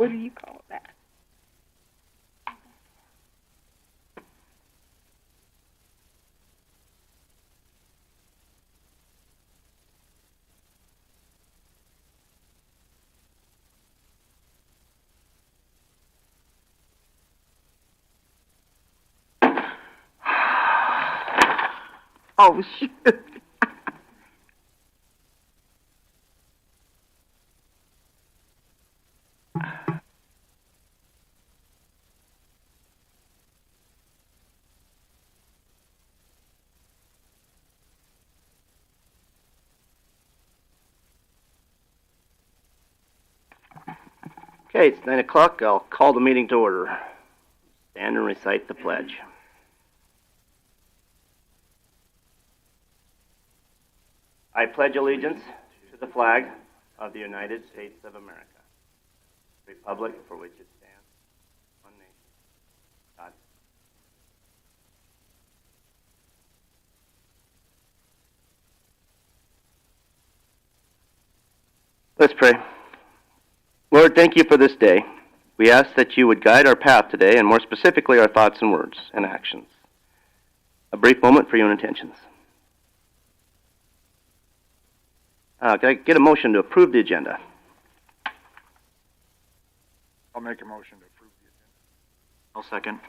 What do you call that? Oh, shoot. Okay, it's 9 o'clock. I'll call the meeting to order. Stand and recite the pledge. I pledge allegiance to the flag of the United States of America, the republic for which it stands, one nation, God. Let's pray. Lord, thank you for this day. We ask that you would guide our path today, and more specifically, our thoughts and words and actions. A brief moment for your intentions. Can I get a motion to approve the agenda? I'll make a motion to approve the agenda. I'll second.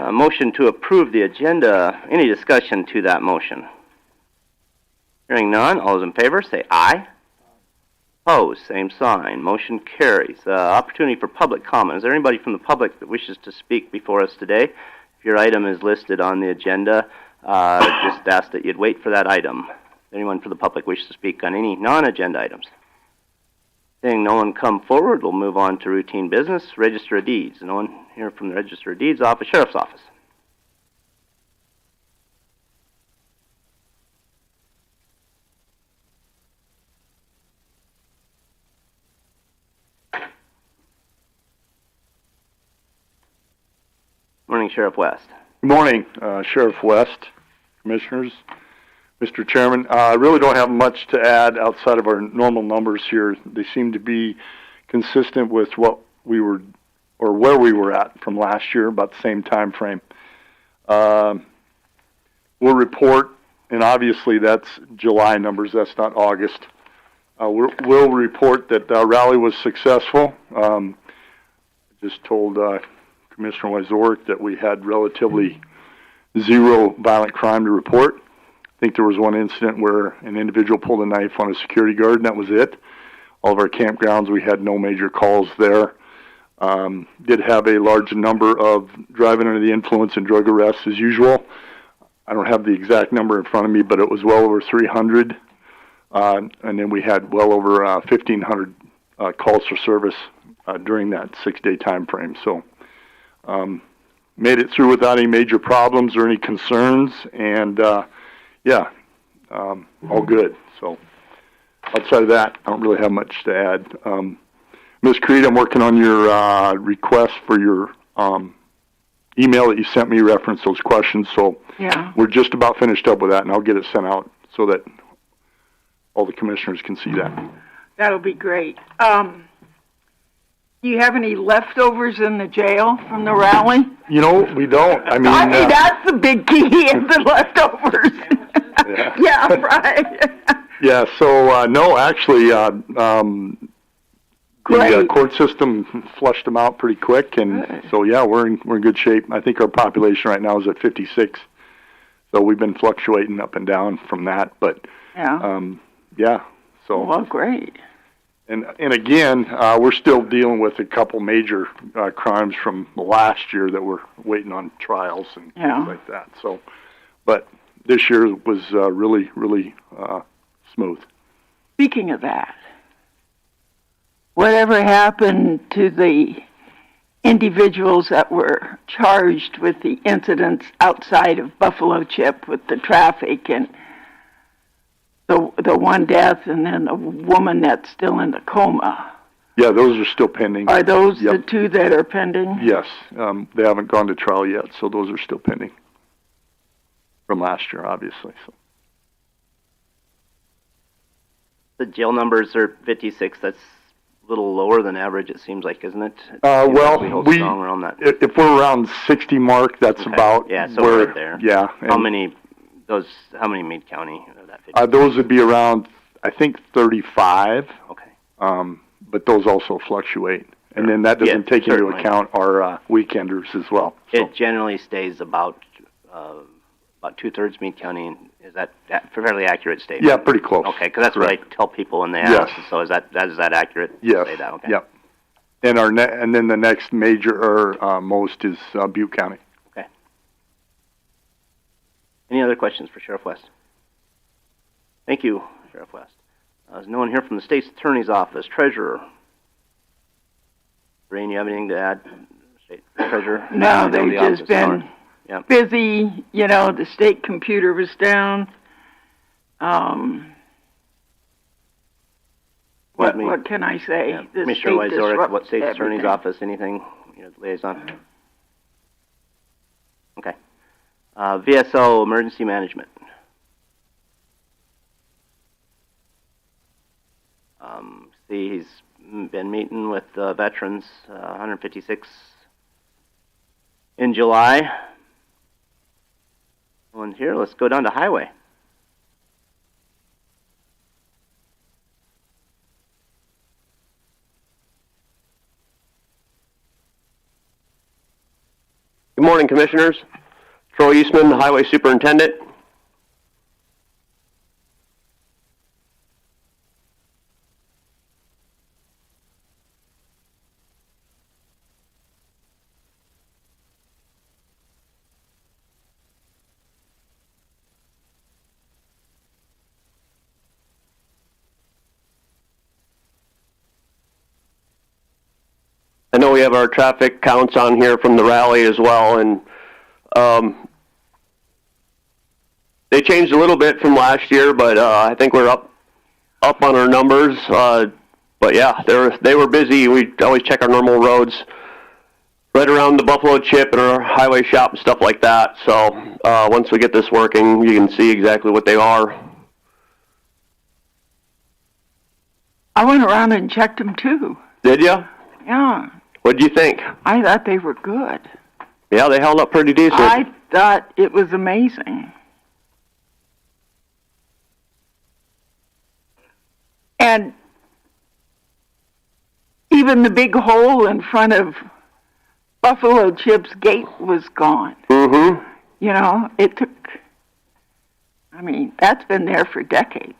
A motion to approve the agenda. Any discussion to that motion? Hearing none, all those in favor say aye. Opposed, same sign. Motion carries. Opportunity for public comment. Is there anybody from the public that wishes to speak before us today? If your item is listed on the agenda, just ask that you'd wait for that item. Anyone from the public wishes to speak on any non-agenda items? Seeing no one come forward, we'll move on to routine business. Register of Deeds. No one here from the Register of Deeds office, Sheriff's Office. Morning, Sheriff West. Good morning, Sheriff West, Commissioners, Mr. Chairman. I really don't have much to add outside of our normal numbers here. They seem to be consistent with what we were, or where we were at from last year, about the same time frame. We'll report, and obviously that's July numbers, that's not August. We'll report that our rally was successful. Just told Commissioner Wazorek that we had relatively zero violent crime to report. I think there was one incident where an individual pulled a knife on a security guard, and that was it. All of our campgrounds, we had no major calls there. Did have a large number of driving under the influence and drug arrests as usual. I don't have the exact number in front of me, but it was well over 300. And then we had well over 1,500 calls for service during that 6-day time frame. So made it through without any major problems or any concerns, and all good. So outside of that, I don't really have much to add. Ms. Creed, I'm working on your request for your email that you sent me, reference those questions. So Yeah. we're just about finished up with that, and I'll get it sent out so that all the commissioners can see that. That'll be great. Do you have any leftovers in the jail from the rally? You know, we don't. I mean, that's the big key, is the leftovers. Yeah. Yeah, right. Yeah, so no, actually, the Great. court system flushed them out pretty quick, and Good. so yeah, we're in good shape. I think our population right now is at 56, so we've been fluctuating up and down from that. But Yeah. yeah, so Well, great. and again, we're still dealing with a couple major crimes from last year that we're waiting on trials and Yeah. things like that. So, but this year was really smooth. Speaking of that, whatever happened to the individuals that were charged with the incidents outside of Buffalo Chip with the traffic and the one death and then a woman that's still in the coma? Yeah, those are still pending. Are those Yep. the two that are pending? Yes, they haven't gone to trial yet, so those are still pending from last year, obviously. So. The jail numbers are 56. That's little lower than average, it seems like, isn't it? Well, we hold strong around that. if we're around 60 mark, that's Okay. about Yeah, so where, right there. yeah. How many Meade County are that 50? Those would be around, I think, 35. Okay. But those also fluctuate. And then that doesn't take into account our weekenders as well. So. It generally stays about 2/3 Meade County. Is that fairly accurate statement? Yeah, pretty close. Okay, because that's what I tell people when they ask. Yes. So is that accurate? Yes. To say that? Okay. Yep. And and then the next major or most is Butte County. Okay. Any other questions for Sheriff West? Thank you, Sheriff West. There's no one here from the state's attorney's office. Treasurer. Rain, you have anything to add? State Treasurer? No, they've just been busy. You know, the state computer was down. What can I say? Yeah. Commissioner Wyzorek, what state's attorney's office? Anything? Liaison? Okay. VSO, emergency management. See, he's been meeting with veterans, 156 in July. No one's here. Let's go down to highway. Good morning, Commissioners. Troy Eastman, the Highway Superintendent. I know we have our traffic counts on here from the rally as well, and they changed a little bit from last year, but I think we're up on our numbers. But yeah, they were busy. We always check our normal roads right around the Buffalo Chip and our highway shop and stuff like that. So once we get this working, you can see exactly what they are. I went around and checked them too. Did you? Yeah. What'd you think? I thought they were good. Yeah, they held up pretty decent. I thought it was amazing. And even the big hole in front of Buffalo Chip's gate was gone. Mm-hmm. You know, it took, I mean, that's been there for decades.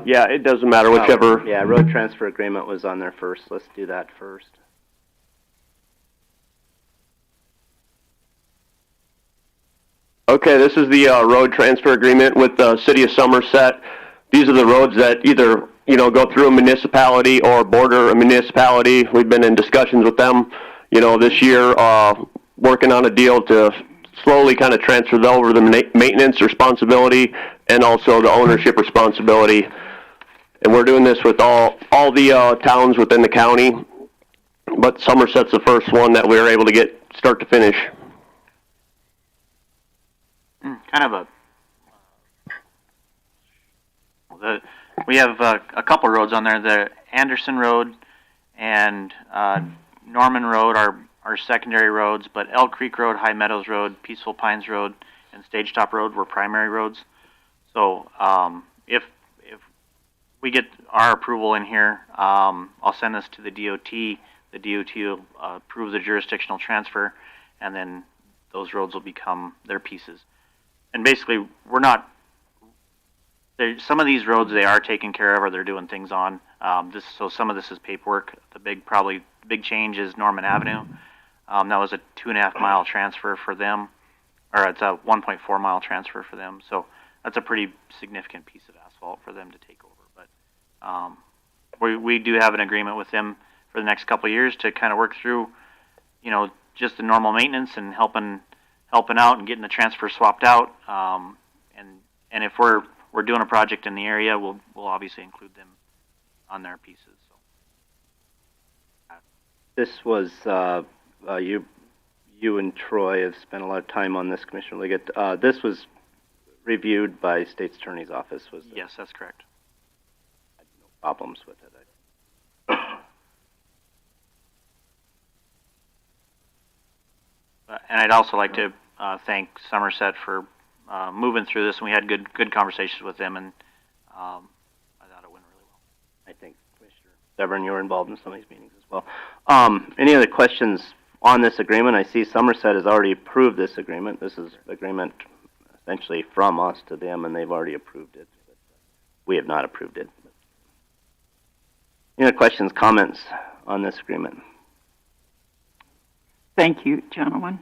Yeah, it doesn't matter, whichever. Yeah, road transfer agreement was on there first. Let's do that first. Okay, this is the road transfer agreement with the City of Somerset. These are the roads that either, go through a municipality or border a municipality. We've been in discussions with them, this year, working on a deal to slowly kind of transfer over the maintenance responsibility and also the ownership responsibility. And we're doing this with all the towns within the county, but Somerset's the first one that we were able to get start to finish. We have a couple roads on there. The Anderson Road and Norman Road are secondary roads, but Elk Creek Road, High Meadows Road, Peaceful Pines Road, and Stagetop Road were primary roads. So if we get our approval in here, I'll send this to the DOT. The DOT will approve the jurisdictional transfer, and then those roads will become their pieces. And basically, some of these roads they are taking care of or they're doing things on. So some of this is paperwork. The big change is Norman Avenue. That was a 2.5 mile transfer for them, or it's a 1.4 mile transfer for them. So that's a pretty significant piece of asphalt for them to take over. But we do have an agreement with them for the next couple of years to kind of work through, just the normal maintenance and helping out and getting the transfer swapped out. And if we're doing a project in the area, we'll obviously include them on their pieces. So. This was you and Troy have spent a lot of time on this, Commissioner Liggett. This was reviewed by State's Attorney's Office, was there? Yes, that's correct. No problems with it. And I'd also like to thank Somerset for moving through this, and we had good conversations with them, and I thought it went really well. I think, Commissioner Severn, you were involved in some of these meetings as well. Any other questions on this agreement? I see Somerset has already approved this agreement. This is agreement essentially from us to them, and they've already approved it. But we have not approved it. Any other questions, comments on this agreement? Thank you, gentlemen.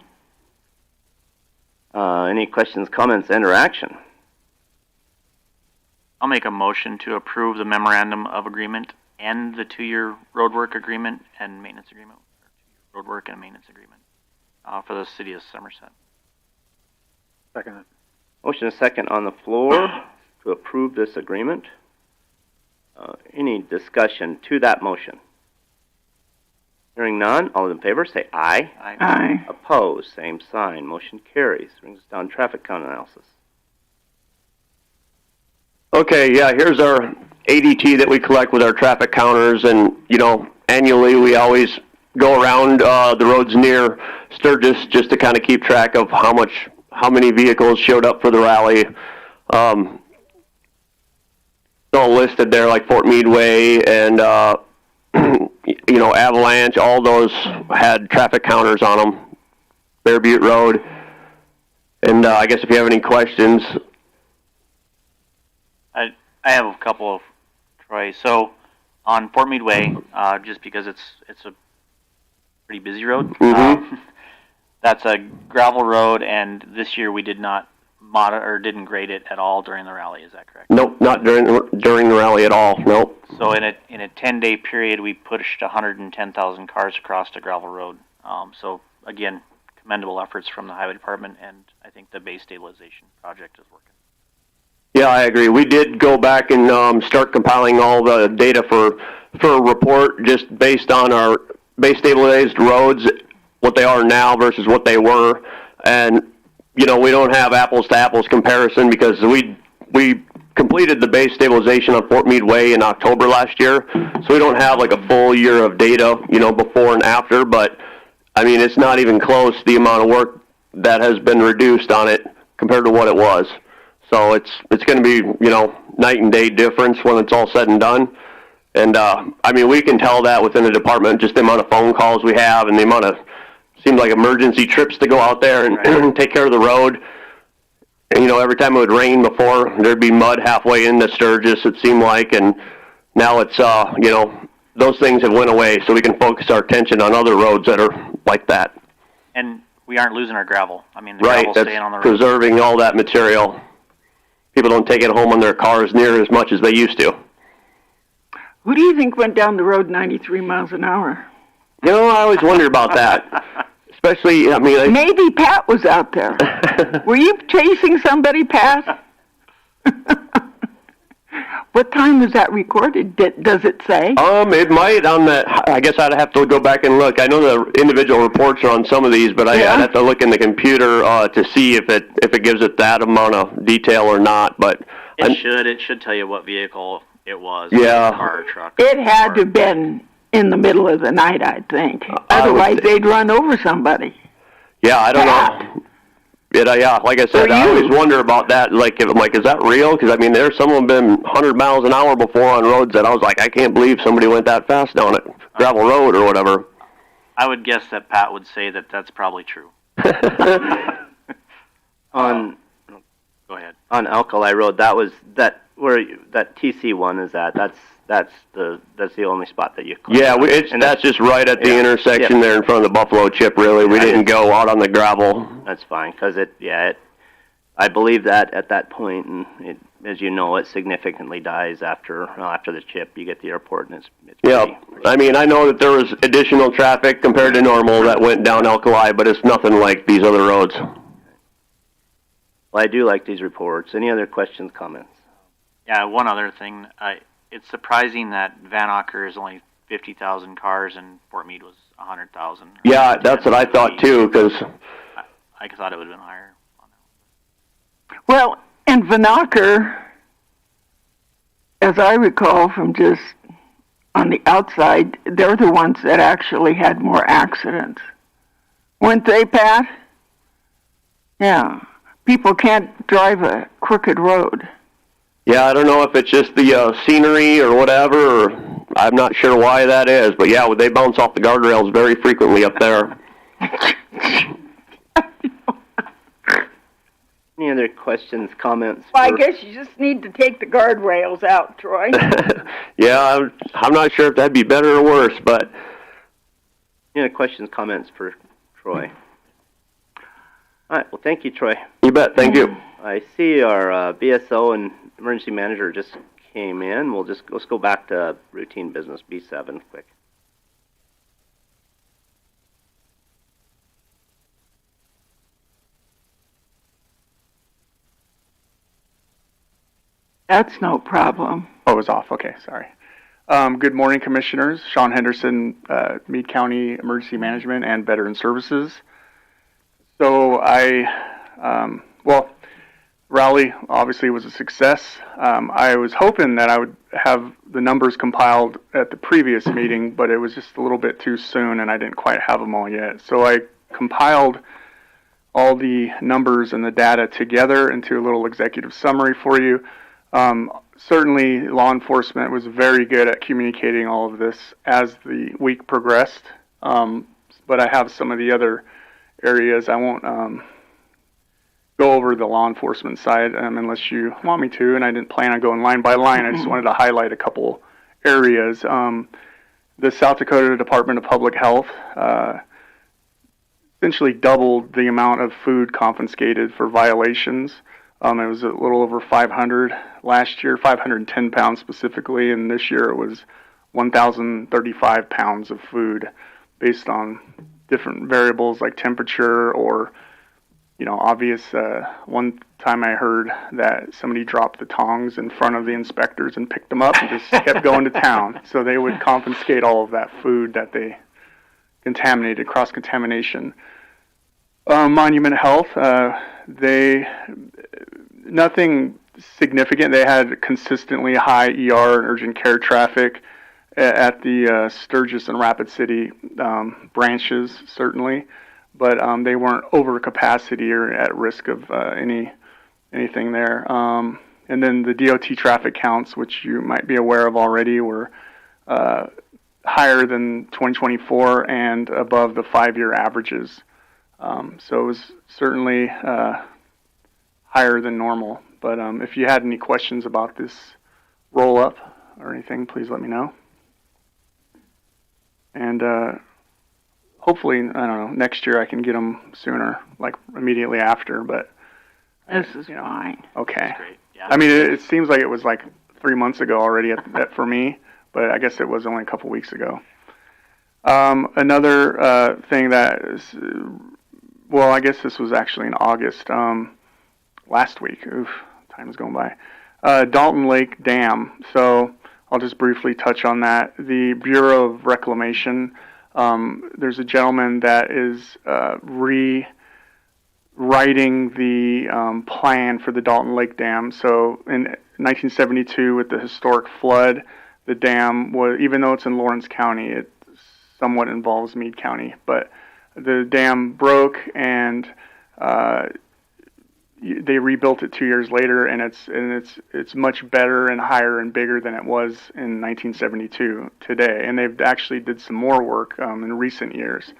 Any questions, comments, interaction? I'll make a motion to approve the memorandum of agreement and the 2-year roadwork agreement and maintenance agreement, or 2-year roadwork and maintenance agreement for the city of Somerset. Second. Motion is second on the floor to approve this agreement. Any discussion to that motion? Hearing none, all in favor say aye. Aye. Aye. Opposed, same sign. Motion carries. Brings us down to traffic count analysis. Okay, yeah, here's our ADT that we collect with our traffic counters, and, you know, annually we always go around the roads near Sturgis just to kind of keep track of how many vehicles showed up for the rally. All listed there, like Fort Meade Way and, you know, Avalanche, all those had traffic counters on them. Bear Butte Road. And I guess if you have any questions. I have a couple of, Troy. So on Fort Meade Way, just because it's a pretty busy road, Mm-hmm. that's a gravel road, and this year we did not didn't grade it at all during the rally. Is that correct? Nope, not during the rally at all. Nope. So in a 10-day period, we pushed 110,000 cars across the gravel road. So again, commendable efforts from the highway department, and I think the base stabilization project is working. Yeah, I agree. We did go back and start compiling all the data for a report just based on our base stabilized roads, what they are now versus what they were. And, you know, we don't have apples to apples comparison because we completed the base stabilization on Fort Meade Way in October last year. So we don't have like a full year of data, you know, before and after. But, I mean, it's not even close the amount of work that has been reduced on it compared to what it was. So it's going to be, you know, night and day difference when it's all said and done. And, I mean, we can tell that within the department, just the amount of phone calls we have and the amount of, seemed like emergency trips to go out there and take care of the road. And, you know, every time it would rain before, there'd be mud halfway into Sturgis, it seemed like. And now it's, you know, those things have went away, so we can focus our attention on other roads that are like that. And we aren't losing our gravel. I mean, the Right, gravel's that's staying on the road. preserving all that material. People don't take it home on their cars near as much as they used to. Who do you think went down the road 93 miles an hour? You know, I always wonder about that. Especially, I mean... Maybe Pat was out there. Were you chasing somebody, Pat? What time was that recorded? Does it say? It might on that. I guess I'd have to go back and look. I know the individual reports are on some of these, but I'd have to look in the computer to see if it gives it that amount of detail or not. But it should tell you what vehicle it was. Yeah. Car or truck. It had to have been in the middle of the night, I'd think. Otherwise, they'd run over somebody. Yeah, I don't know. Yeah, like I said, I always wonder about that. Like, is that real? Because, I mean, there's some of them been 100 miles an hour before on roads that I was like, I can't believe somebody went that fast down it, gravel road or whatever. I would guess that Pat would say that that's probably true. Go ahead. On Alkali Road, that TC one is at. That's the only spot that you. Yeah, that's just right at the intersection there in front of the Buffalo Chip. Really, we didn't go out on the gravel. That's fine because I believe that at that point, and as you know, it significantly dies after the chip. You get the airport, and it's pretty. I mean, I know that there was additional traffic compared to normal that went down Alkali, but it's nothing like these other roads. Well, I do like these reports. Any other questions, comments? Yeah, one other thing. It's surprising that Van Auker is only 50,000 cars and Fort Meade was 100,000. Yeah, that's what I thought too, because I thought it would have been higher. Well, And Vanacker, as I recall from just on the outside, they're the ones that actually had more accidents. Weren't they, Pat? Yeah. People can't drive a crooked road. Yeah, I don't know if it's just the scenery or whatever, or I'm not sure why that is, but yeah, they bounce off the guardrails very frequently up there. Any other questions, comments? Well, I guess you just need to take the guardrails out, Troy. Yeah, I'm not sure if that'd be better or worse, but... Any other questions, comments for Troy? All right, well, thank you, Troy. You bet, thank you. I see our BSO and emergency manager just came in. Let's go back to routine business, B7, quick. That's no problem. Oh, it was off. Okay, sorry. Good morning, Commissioners. Sean Henderson, Meade County Emergency Management and Veteran Services. So Raleigh obviously was a success. I was hoping that I would have the numbers compiled at the previous meeting, but it was just a little bit too soon and I didn't quite have them all yet. So I compiled all the numbers and the data together into a little executive summary for you. Certainly, law enforcement was very good at communicating all of this as the week progressed, but I have some of the other areas. I won't go over the law enforcement side unless you want me to, and I didn't plan on going line by line. I just wanted to highlight a couple areas. The South Dakota Department of Public Health essentially doubled the amount of food confiscated for violations. It was a little over 500 last year, 510 pounds specifically, and this year it was 1,035 pounds of food based on different variables like temperature or, obvious. One time I heard that somebody dropped the tongs in front of the inspectors and picked them up and just kept going to town. So they would confiscate all of that food that they contaminated, cross-contamination. Monument Health, nothing significant. They had consistently high ER and urgent care traffic at the Sturgis and Rapid City branches, certainly, but they weren't over capacity or at risk of anything there. And then the DOT traffic counts, which you might be aware of already, were higher than 2024 and above the 5-year averages. So it was certainly higher than normal. But if you had any questions about this roll-up or anything, please let me know. And hopefully, I don't know, next year I can get them sooner, like immediately after. But This is fine. Okay. That's great. Yeah. I mean, it seems like it was like 3 months ago already for me, but I guess it was only a couple weeks ago. Another thing that is, well, I guess this was actually in August, last week. Oof, time is going by. Dalton Lake Dam. So I'll just briefly touch on that. The Bureau of Reclamation, there's a gentleman that is rewriting the plan for the Dalton Lake Dam. So in 1972, with the historic flood, the dam was, even though it's in Lawrence County, it somewhat involves Meade County, but the dam broke and they rebuilt it 2 years later, and it's much better and higher and bigger than it was in 1972 today. And they've actually did some more work in recent years.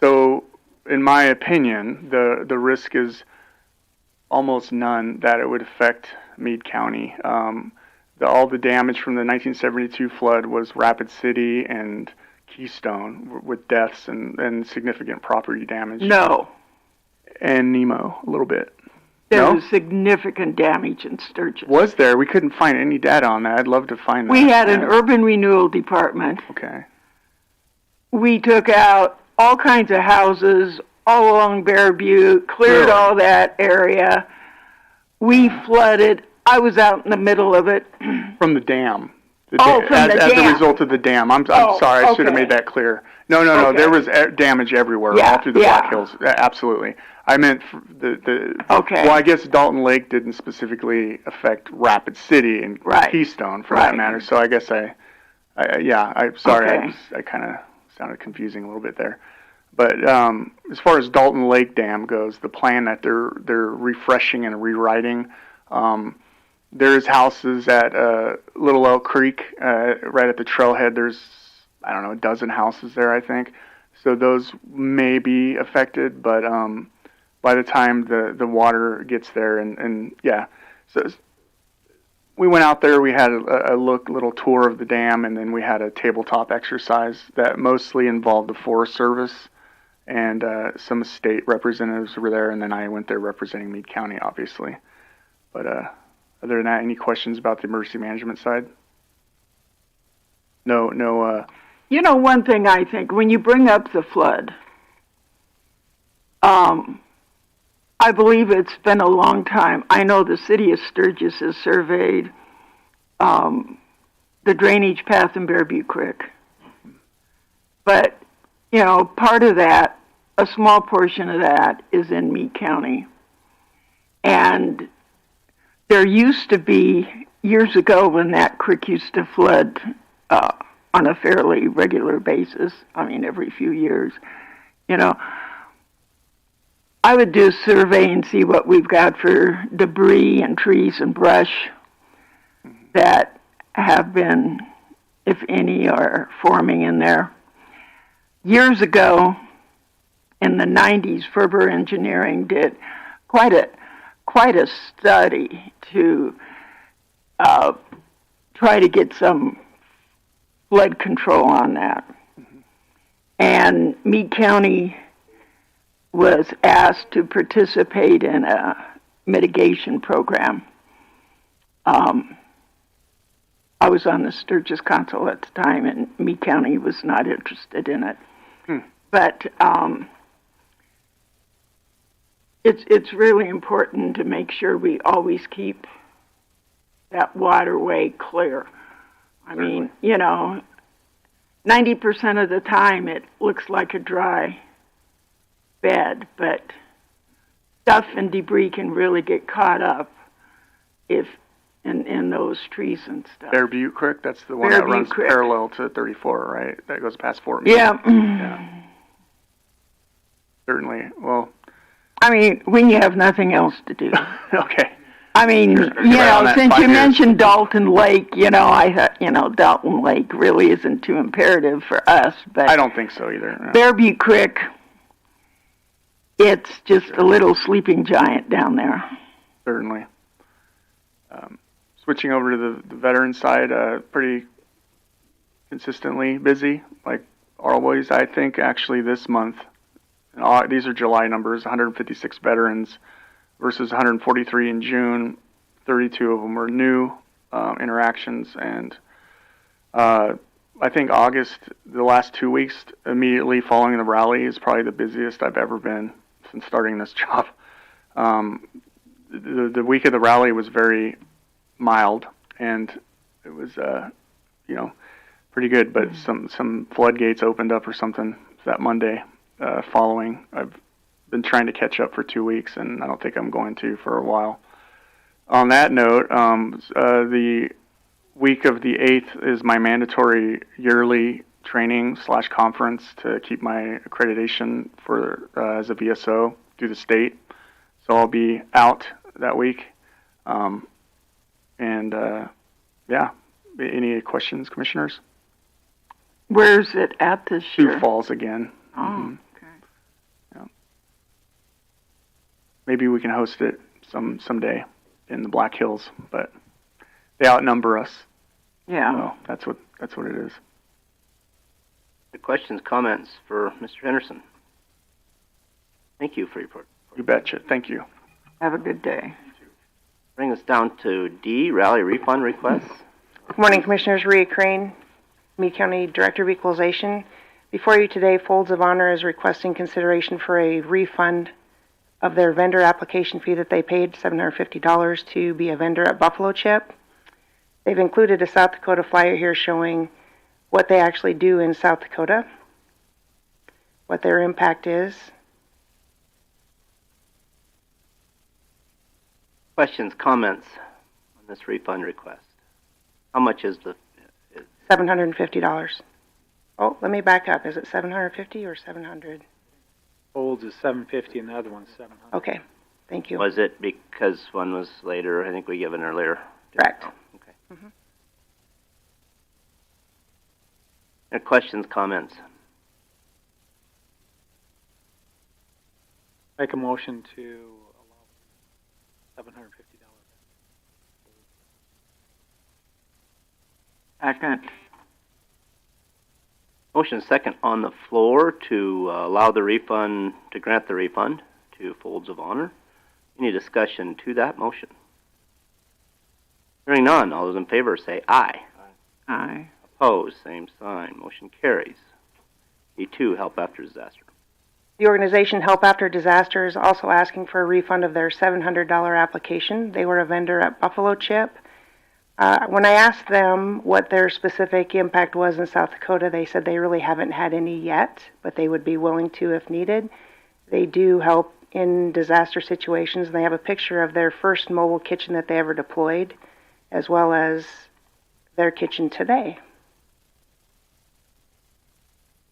So, in my opinion, the risk is almost none that it would affect Meade County. All the damage from the 1972 flood was Rapid City and Keystone, with deaths and significant property damage. No. And Nemo, a little bit. There No? was significant damage in Sturgis. Was there? We couldn't find any data on that. I'd love to find that. We had an urban renewal department. Okay. We took out all kinds of houses all along Bear Butte, cleared Really? all that area. We flooded. I was out in the middle of it. From the dam. Oh, from the as dam. a result of the dam. I'm Oh, sorry. I should have okay. made that clear. No. Okay. There was damage everywhere, Yeah, all through the yeah. Black Hills. Absolutely. I meant the Okay. Well, I guess Dalton Lake didn't specifically affect Rapid City and Right. Keystone for Right. that matter. So I guess I'm sorry. Okay. I kind of sounded confusing a little bit there. But as far as Dalton Lake Dam goes, the plan that they're refreshing and rewriting, there's houses at Little Elk Creek, right at the trailhead. There's, I don't know, a dozen houses there, I think. So those may be affected, but by the time the water gets there, and yeah, so we went out there. We had a little tour of the dam, and then we had a tabletop exercise that mostly involved the Forest Service and some state representatives were there, and then I went there representing Meade County, obviously. But other than that, any questions about the emergency management side? No. You know, one thing I think, when you bring up the flood, I believe it's been a long time. I know the city of Sturgis has surveyed the drainage path in Bear Butte Creek. But, you know, part of that, a small portion of that is in Meade County. And there used to be, years ago when that creek used to flood on a fairly regular basis, I mean every few years, you know, I would do a survey and see what we've got for debris and trees and brush that have been, if any, are forming in there. Years ago, in the 90s, Ferber Engineering did quite a study to try to get some flood control on that. And Meade County was asked to participate in a mitigation program. I was on the Sturgis Council at the time, and Meade County was not interested in it. But it's really important to make sure we always keep that waterway clear. I mean, you know, 90% of the time it looks like a dry bed, but stuff and debris can really get caught up if in those trees and stuff. Bear Butte Creek, that's the one Bear that Butte runs Creek. parallel to 34, right? That goes past Fort Meade. Yeah. Certainly. Well, I mean, when you have nothing else to do. okay. I mean, you right on know, that since 5 you years. mentioned Dalton Lake, you know, I thought, you know, Dalton Lake really isn't too imperative for us, but I don't think so either. No. Bear Butte Creek, it's just a little sleeping giant down there. Certainly. Switching over to the veteran side, pretty consistently busy, like always. I think actually this month, these are July numbers, 156 veterans versus 143 in June. 32 of them were new interactions, and I think August, the last 2 weeks immediately following the rally, is probably the busiest I've ever been since starting this job. The week of the rally was very mild, and it was, you know, pretty good, but some floodgates opened up or something that Monday following. I've been trying to catch up for 2 weeks, and I don't think I'm going to for a while. On that note, the week of the 8th is my mandatory yearly training/conference to keep my accreditation for as a VSO through the state. So I'll be out that week. Yeah, any questions, commissioners? Where's it at this year? Sioux Falls again. Oh, okay. Yeah. Maybe we can host it someday in the Black Hills, but they outnumber us. Yeah. So that's what it is. Any questions, comments for Mr. Henderson? Thank you for your report. You betcha. Thank you. Have a good day. Bring us down to D, rally refund requests. Good morning, Commissioners. Rhea Crane, Meade County Director of Equalization. Before you today, Folds of Honor is requesting consideration for a refund of their vendor application fee that they paid, $750, to be a vendor at Buffalo Chip. They've included a South Dakota flyer here showing what they actually do in South Dakota, what their impact is. Questions, comments on this refund request? How much is the, $750. Oh, let me back up. Is it 750 or 700? Olds is 750 and the other one's 700. Okay, thank you. was it because one was later? I think we gave an earlier. Correct. Okay. Mhm. Questions, comments? Make a motion to allow $750. Second. Motion second on the floor to allow the refund, to grant the refund to Folds of Honor. Any discussion to that motion? Hearing none, all those in favor say aye. Aye. Opposed, same sign. Motion carries. E2, help after disaster. The organization Help After Disaster is also asking for a refund of their $700 application. They were a vendor at Buffalo Chip. When I asked them what their specific impact was in South Dakota, they said they really haven't had any yet, but they would be willing to if needed. They do help in disaster situations, and they have a picture of their first mobile kitchen that they ever deployed, as well as their kitchen today.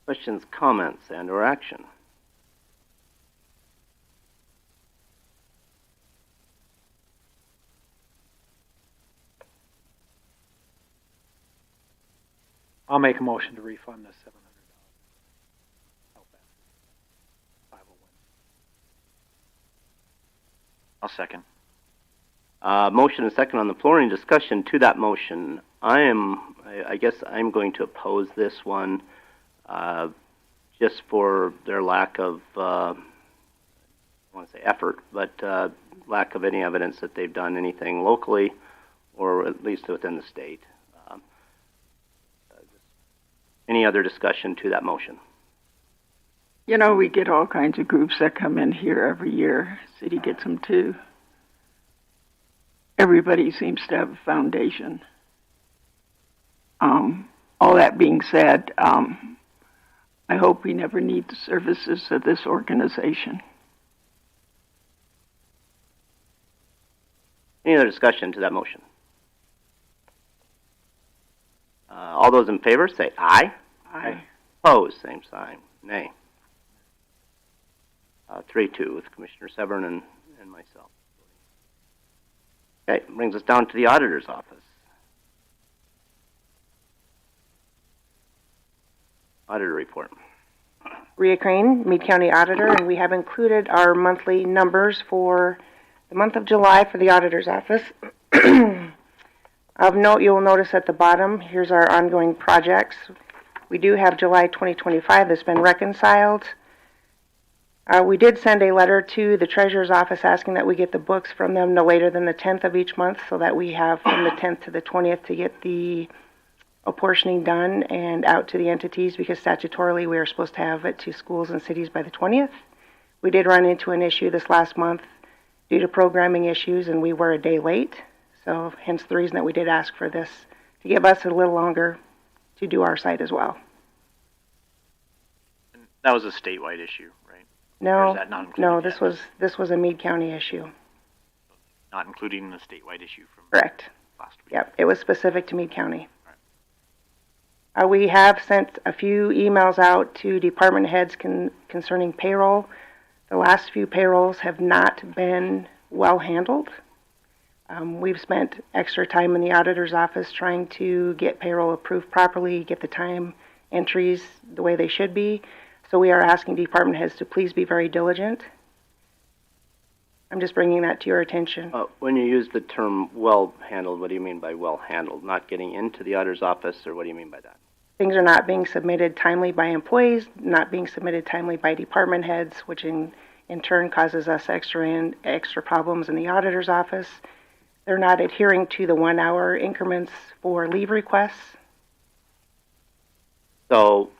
Questions, comments, and or action? I'll make a motion to refund the $700. Help after 501. I'll second. Motion and second on the floor. Any discussion to that motion? I guess I'm going to oppose this one, just for their lack of, I want to say effort, but lack of any evidence that they've done anything locally, or at least within the state. Any other discussion to that motion? You know, we get all kinds of groups that come in here every year. City gets them too. Everybody seems to have a foundation. All that being said, I hope we never need the services of this organization. Any other discussion to that motion? All those in favor say aye. Aye. Opposed, same sign. Nay. 3-2 with Commissioner Severn and myself. Okay, brings us down to the auditor's office. Auditor report. Rhea Crane, Meade County Auditor, and we have included our monthly numbers for the month of July for the Auditor's Office. Of note, you'll notice at the bottom, here's our ongoing projects. We do have July 2025 that's been reconciled. We did send a letter to the Treasurer's Office asking that we get the books from them no later than the 10th of each month, so that we have from the 10th to the 20th to get the apportioning done and out to the entities, because statutorily we are supposed to have it to schools and cities by the 20th. We did run into an issue this last month due to programming issues, and we were a day late. So hence the reason that we did ask for this, to give us a little longer to do our site as well. And that was a statewide issue, right? Or No, is that not included no, yet? this was a Meade County issue. Not including the statewide issue from Correct. last week. Yep, it was specific to Meade County. We have sent a few emails out to department heads concerning payroll. The last few payrolls have not been well handled. We've spent extra time in the auditor's office trying to get payroll approved properly, get the time entries the way they should be. So we are asking department heads to please be very diligent. I'm just bringing that to your attention. When you use the term well handled, what do you mean by well handled? Not getting into the auditor's office, or what do you mean by that? Things are not being submitted timely by employees, not being submitted timely by department heads, which in turn causes us extra problems in the auditor's office. They're not adhering to the 1 hour increments for leave requests. So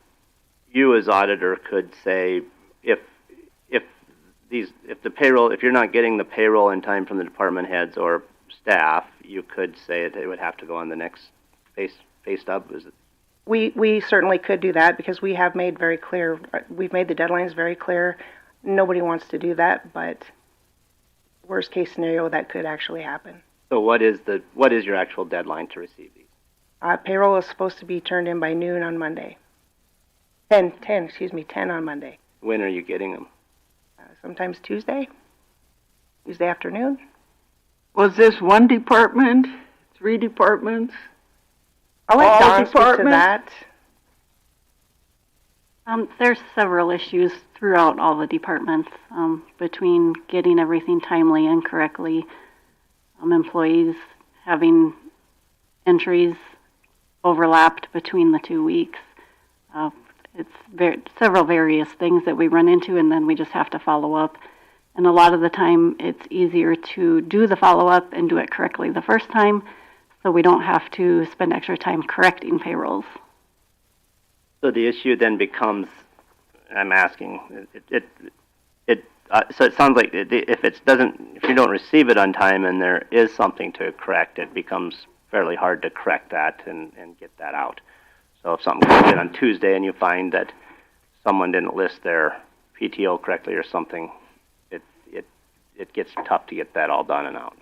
you as auditor could say, if you're not getting the payroll in time from the department heads or staff, you could say that it would have to go on the next pay stub. Is it? We certainly could do that, because we have made very clear, we've made the deadlines very clear. Nobody wants to do that, but worst case scenario that could actually happen. So what is your actual deadline to receive these? Payroll is supposed to be turned in by noon on Monday. 10 on Monday. When are you getting them? Sometimes Tuesday afternoon. Was this one department, 3 departments? I'll let All Dawn speak to departments? that. There's several issues throughout all the departments between getting everything timely and correctly, employees having entries overlapped between the 2 weeks. It's several various things that we run into, and then we just have to follow up. And a lot of the time, it's easier to do the follow-up and do it correctly the first time, so we don't have to spend extra time correcting payrolls. So the issue then becomes, I'm asking, so it sounds like if you don't receive it on time and there is something to correct, it becomes fairly hard to correct that and get that out. So if something comes in on Tuesday and you find that someone didn't list their PTO correctly or something, it gets tough to get that all done and out.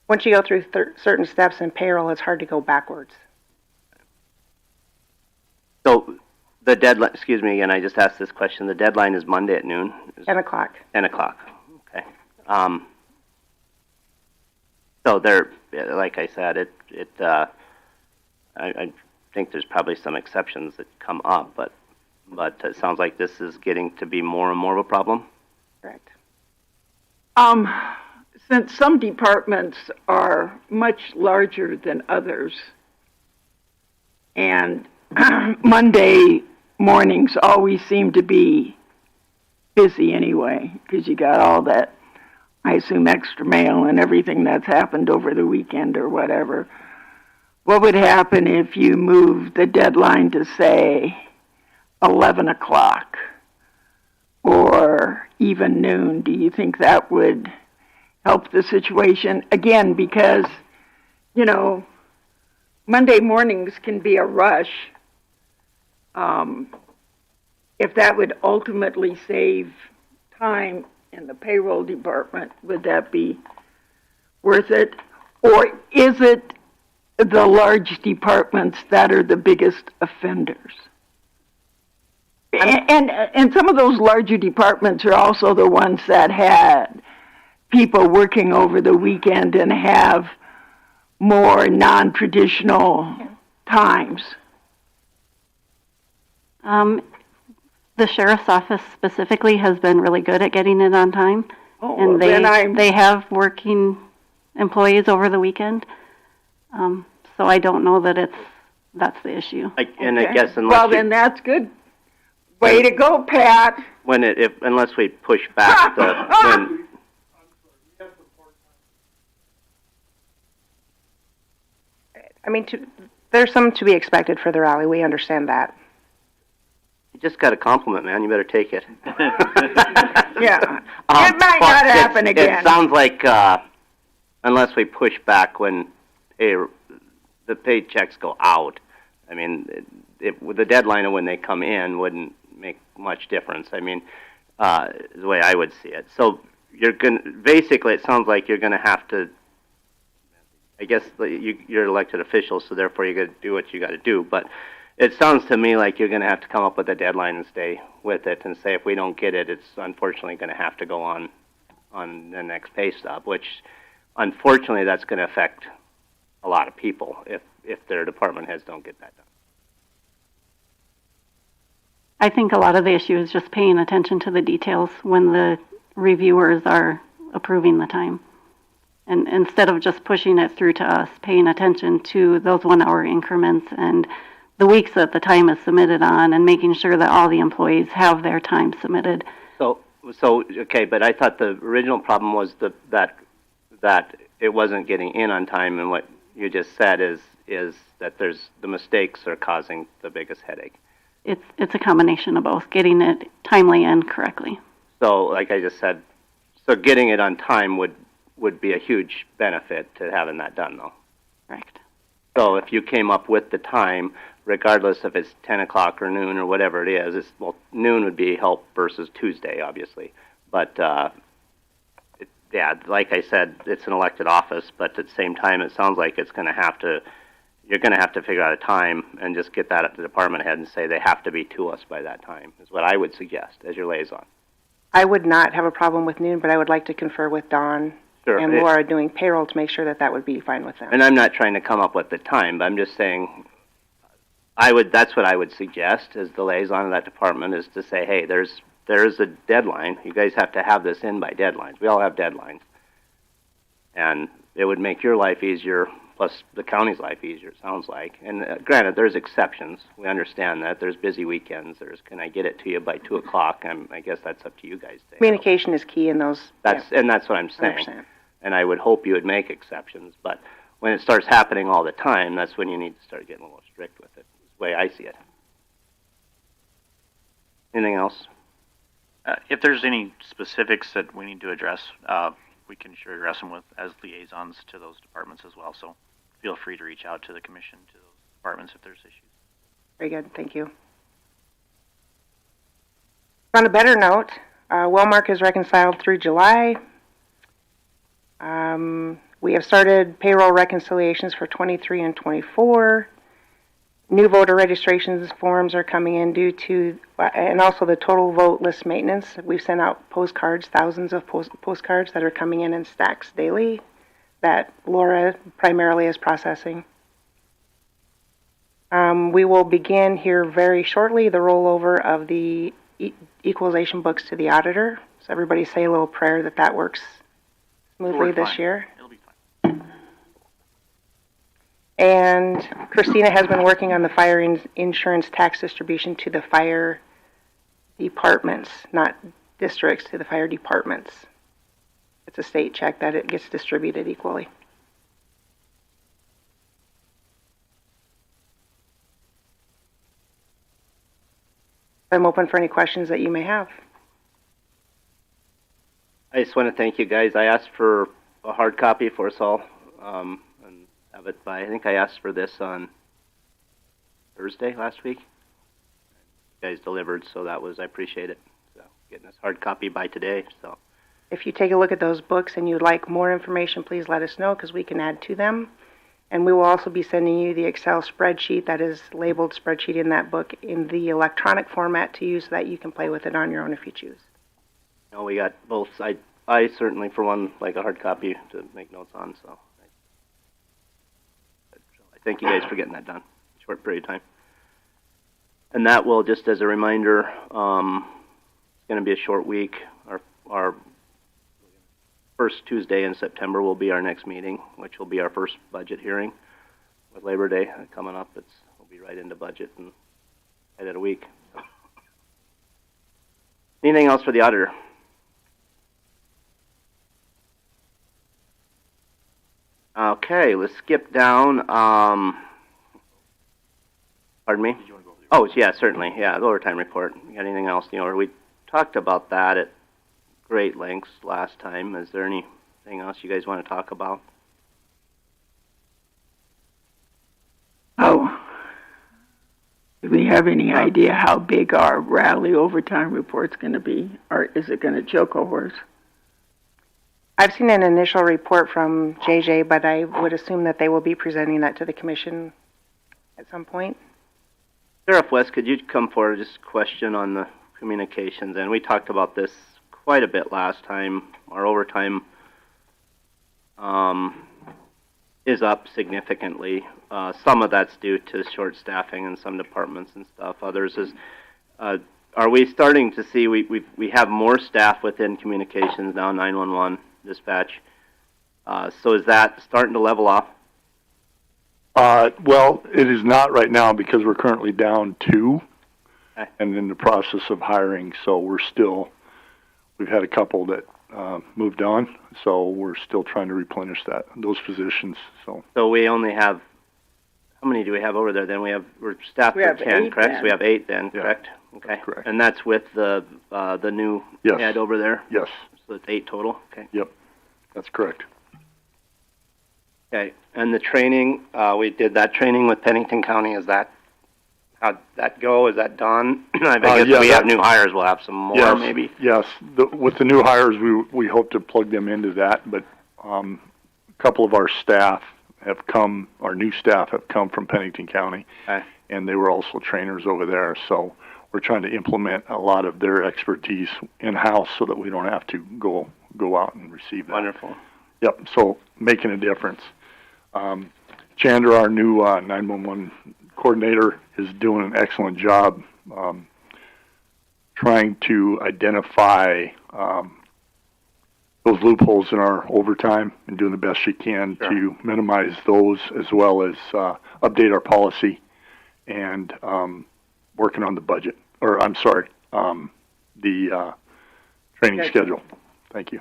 Once you go through certain steps in payroll, it's hard to go backwards. So the deadline, excuse me again, I just asked this question. The deadline is Monday at noon? 10 o'clock. 10 o'clock, okay. So there, like I said, I think there's probably some exceptions that come up, but it sounds like this is getting to be more and more of a problem. Correct. Since some departments are much larger than others, and Monday mornings always seem to be busy anyway, because you got all that, I assume, extra mail and everything that's happened over the weekend or whatever. What would happen if you moved the deadline to, say, 11 o'clock or even noon? Do you think that would help the situation? Again, because, Monday mornings can be a rush. If that would ultimately save time in the payroll department, would that be worth it? Or is it the large departments that are the biggest offenders? And some of those larger departments are also the ones that had people working over the weekend and have more non-traditional times. The sheriff's office specifically has been really good at getting it on time, and they have working employees over the weekend. So I don't know that that's the issue. I guess then that's good. Way to go, Pat. Unless we push back There's some to be expected for the rally. We understand that. You just got a compliment, man. You better take it. Yeah. It might not happen again. It sounds like unless we push back when the paychecks go out, the deadline of when they come in wouldn't make much difference. The way I would see it. So basically, it sounds like you're gonna have to. I guess you're elected officials, so therefore you got to do what you got to do. But it sounds to me like you're going to have to come up with a deadline and stay with it, and say if we don't get it, it's unfortunately going to have to go on the next pay stub. Which, unfortunately, that's going to affect a lot of people if their department heads don't get that done. I think a lot of the issue is just paying attention to the details when the reviewers are approving the time. And instead of just pushing it through to us, paying attention to those 1 hour increments and the weeks that the time is submitted on, and making sure that all the employees have their time submitted. So okay, but I thought the original problem was that it wasn't getting in on time, and what you just said is that the mistakes are causing the biggest headache. It's a combination of both, getting it timely and correctly. So, like I just said, getting it on time would be a huge benefit to having that done, though. Correct. So if you came up with the time, regardless if it's 10 o'clock or noon or whatever it is, noon would be help versus Tuesday, obviously. But yeah, like I said, it's an elected office, but at the same time, it sounds like you're going to have to figure out a time and just get that at the department head and say they have to be to us by that time, is what I would suggest as your liaison. I would not have a problem with noon, but I would like to confer with Dawn Sure. and Laura doing payroll to make sure that that would be fine with them. And I'm not trying to come up with the time, but I'm just saying that's what I would suggest as the liaison of that department, is to say, hey, there is a deadline. You guys have to have this in by deadlines. We all have deadlines. And it would make your life easier, plus the county's life easier, it sounds like. And granted, there's exceptions. We understand that. There's busy weekends. Can I get it to you by 2 o'clock? I guess that's up to you guys. Communication is key in those. And that's what I'm saying. 100%. And I would hope you would make exceptions. But when it starts happening all the time, that's when you need to start getting a little strict with it. That's the way I see it. Anything else? If there's any specifics that we need to address, we can sure address them as liaisons to those departments as well. So feel free to reach out to the commission, to those departments if there's issues. Very good, thank you. On a better note, Wellmark is reconciled through July. We have started payroll reconciliations for 23 and 24. New voter registrations forms are coming in due to, and also the total vote list maintenance. We've sent out postcards, thousands of postcards that are coming in stacks daily that Laura primarily is processing. We will begin here very shortly the rollover of the equalization books to the auditor. So everybody say a little prayer that that works smoothly this year. It'll be fine. And Christina has been working on the fire insurance tax distribution to the fire departments, not districts, to the fire departments. It's a state check that it gets distributed equally. I'm open for any questions that you may have. I just want to thank you guys. I asked for a hard copy for us all, and have it by, I think I asked for this on Thursday last week. You guys delivered, so I appreciate it. So getting this hard copy by today, so. If you take a look at those books and you'd like more information, please let us know because we can add to them. And we will also be sending you the Excel spreadsheet that is labeled spreadsheet in that book in the electronic format to use so that you can play with it on your own if you choose. No, we got both. I certainly, for one, like a hard copy to make notes on, so. I thank you guys for getting that done in a short period of time. And that will, just as a reminder, it's going to be a short week. Our first Tuesday in September will be our next meeting, which will be our first budget hearing. With Labor Day coming up, we'll be right into budget and right at a week. So. Anything else for the auditor? Okay, let's skip down. Pardon me? Oh, yeah, certainly. Yeah, the overtime report. You got anything else? We talked about that at great lengths last time. Is there anything else you guys want to talk about? Oh, do we have any idea how big our rally overtime report's going to be? Or is it going to choke a horse? I've seen an initial report from JJ, but I would assume that they will be presenting that to the commission at some point. Sheriff West, could you come forward? Just a question on the communications. And we talked about this quite a bit last time. Our overtime is up significantly. Some of that's due to short staffing in some departments and stuff. Others is, are we starting to see, we have more staff within communications now, 911 dispatch. So is that starting to level off? Well, it is not right now because we're currently down 2 okay. and in the process of hiring. So we've had a couple that moved on, so we're still trying to replenish those positions. So we only have, how many do we have over there? Then we're staffed for 10, correct? Then. So we have 8 then, Yeah, correct? Okay. that's correct. And that's with the new Yes. head over there? Yes. So it's 8 total? Okay. Yep, that's correct. Okay. And the training, we did that training with Pennington County. Is that, How'd that go? Is that done? I guess yeah, if we have new hires, we'll have some more, yes, maybe. Yes, with the new hires, we hope to plug them into that, but a couple of our staff have come, our new staff have come from Pennington County, Okay. and they were also trainers over there, so we're trying to implement a lot of their expertise in-house so that we don't have to go out and receive that. Wonderful. Yep, so making a difference. Chandra, our new 911 coordinator, is doing an excellent job trying to identify those loopholes in our overtime and doing the best she can to minimize those, as well as update our policy and working on the budget, or I'm sorry, the training schedule. Thank you.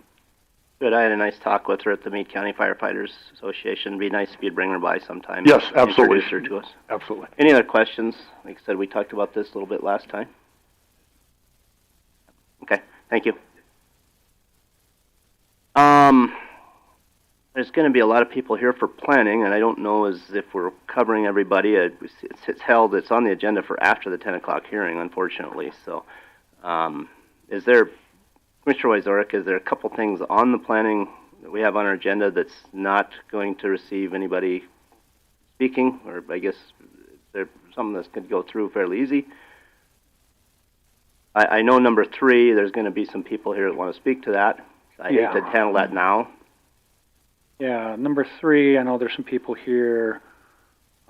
Good. I had a nice talk with her at the Meade County Firefighters Association. It'd be nice if you'd bring her by sometime. Yes, absolutely. Introduce her to us. Absolutely. Any other questions? Like I said, we talked about this a little bit last time. Okay, thank you. There's going to be a lot of people here for planning, and I don't know as if we're covering everybody. It's on the agenda for after the 10 o'clock hearing, unfortunately. So, is there, Commissioner Wyzorek, is there a couple things on the planning that we have on our agenda that's not going to receive anybody speaking, or I guess is there something that's going to go through fairly easy? I know number 3, there's going to be some people here that want to speak to that. I hate to handle that now. Yeah, number 3, I know there's some people here.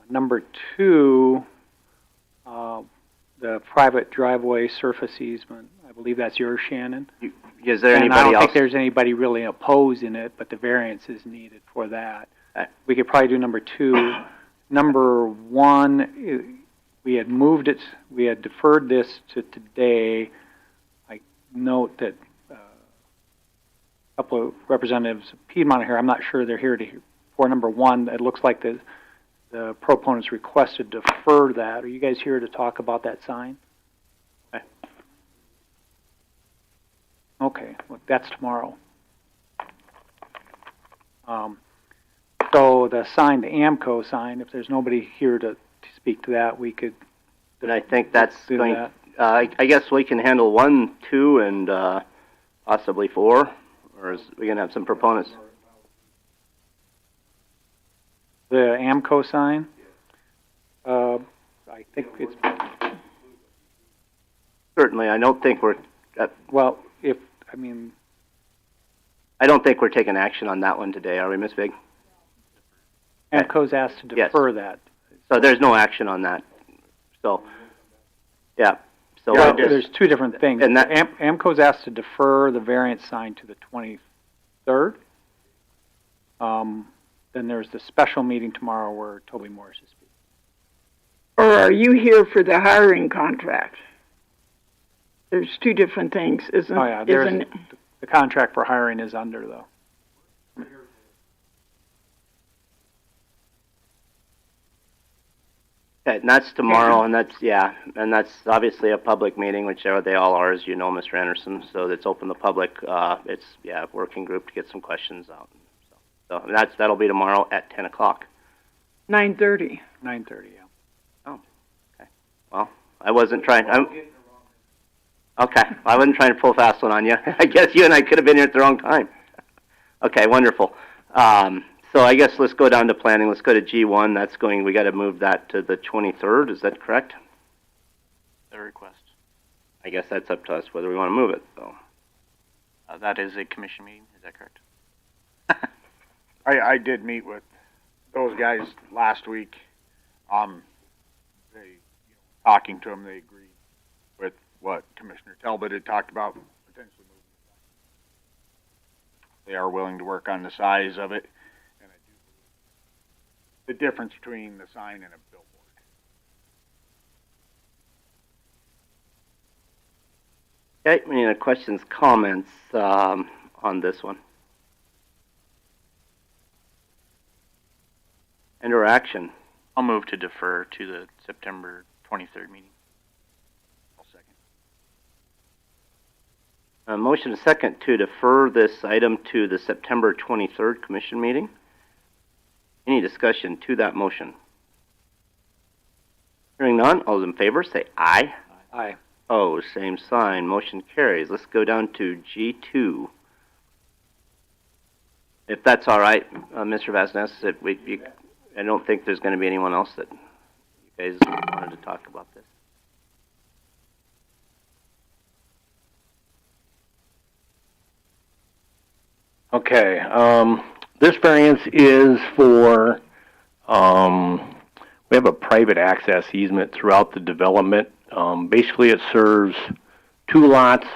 Number 2, the private driveway surface easement. I believe that's yours, Shannon. Is there And anybody I don't else? think there's anybody really opposing it, but the variance is needed for that. We could probably do number 2. Number 1, we had moved it, we had deferred this to today. I note that a couple of representatives of Piedmont are here. I'm not sure they're here for number 1. It looks like the proponents requested to defer that. Are you guys here to talk about that sign? Okay, well, that's tomorrow. So the sign, the AMCO sign, if there's nobody here to speak to that, we could. And I think that's do going. that. I guess we can handle 1, 2, and possibly 4, or is we gonna have some proponents? The AMCO sign. I think it's Certainly, I don't think we're. well. I don't think we're taking action on that one today, are we, Ms. Big? AMCO's asked to defer that. So there's no action on that. So, yeah. So Well, I just- there's 2 different things. And that- AMCO's asked to defer the variance sign to the 23rd. Then there's the special meeting tomorrow where Toby Morris is speaking. Or are you here for the hiring contract? There's 2 different things, isn't? Oh yeah, isn't it? the contract for hiring is under though. Okay, and that's tomorrow, and that's obviously a public meeting, which they all are, as you know, Mr. Anderson. So it's open to the public. It's working group to get some questions out. So that'll be tomorrow at 10 o'clock. 9:30. 9:30. Yeah. Oh, okay. Well, I wasn't trying. Okay, I wasn't trying to pull a fast one on you. I guess you and I could have been here at the wrong time. Okay, wonderful. So I guess let's go down to planning. Let's go to G1. We got to move that to the 23rd. Is that correct? The request. I guess that's up to us whether we want to move it. So That is a commission meeting, is that correct? I did meet with those guys last week. Talking to them, they agreed with what Commissioner Talbot had talked about, potentially moving the sign. They are willing to work on the size of it, and I do believe the difference between the sign and a billboard. okay, any other questions, comments on this one? And/or action? I'll move to defer to the September 23rd meeting. I'll second. A motion and second to defer this item to the September 23rd commission meeting. Any discussion to that motion? Hearing none, all those in favor say aye. Aye. Opposed, same sign. Motion carries. Let's go down to G2. If that's all right, Mr. Vasnes, I don't think there's going to be anyone else that you guys wanted to talk about this. Okay, this variance is for, we have a private access easement throughout the development. Basically it serves 2 lots.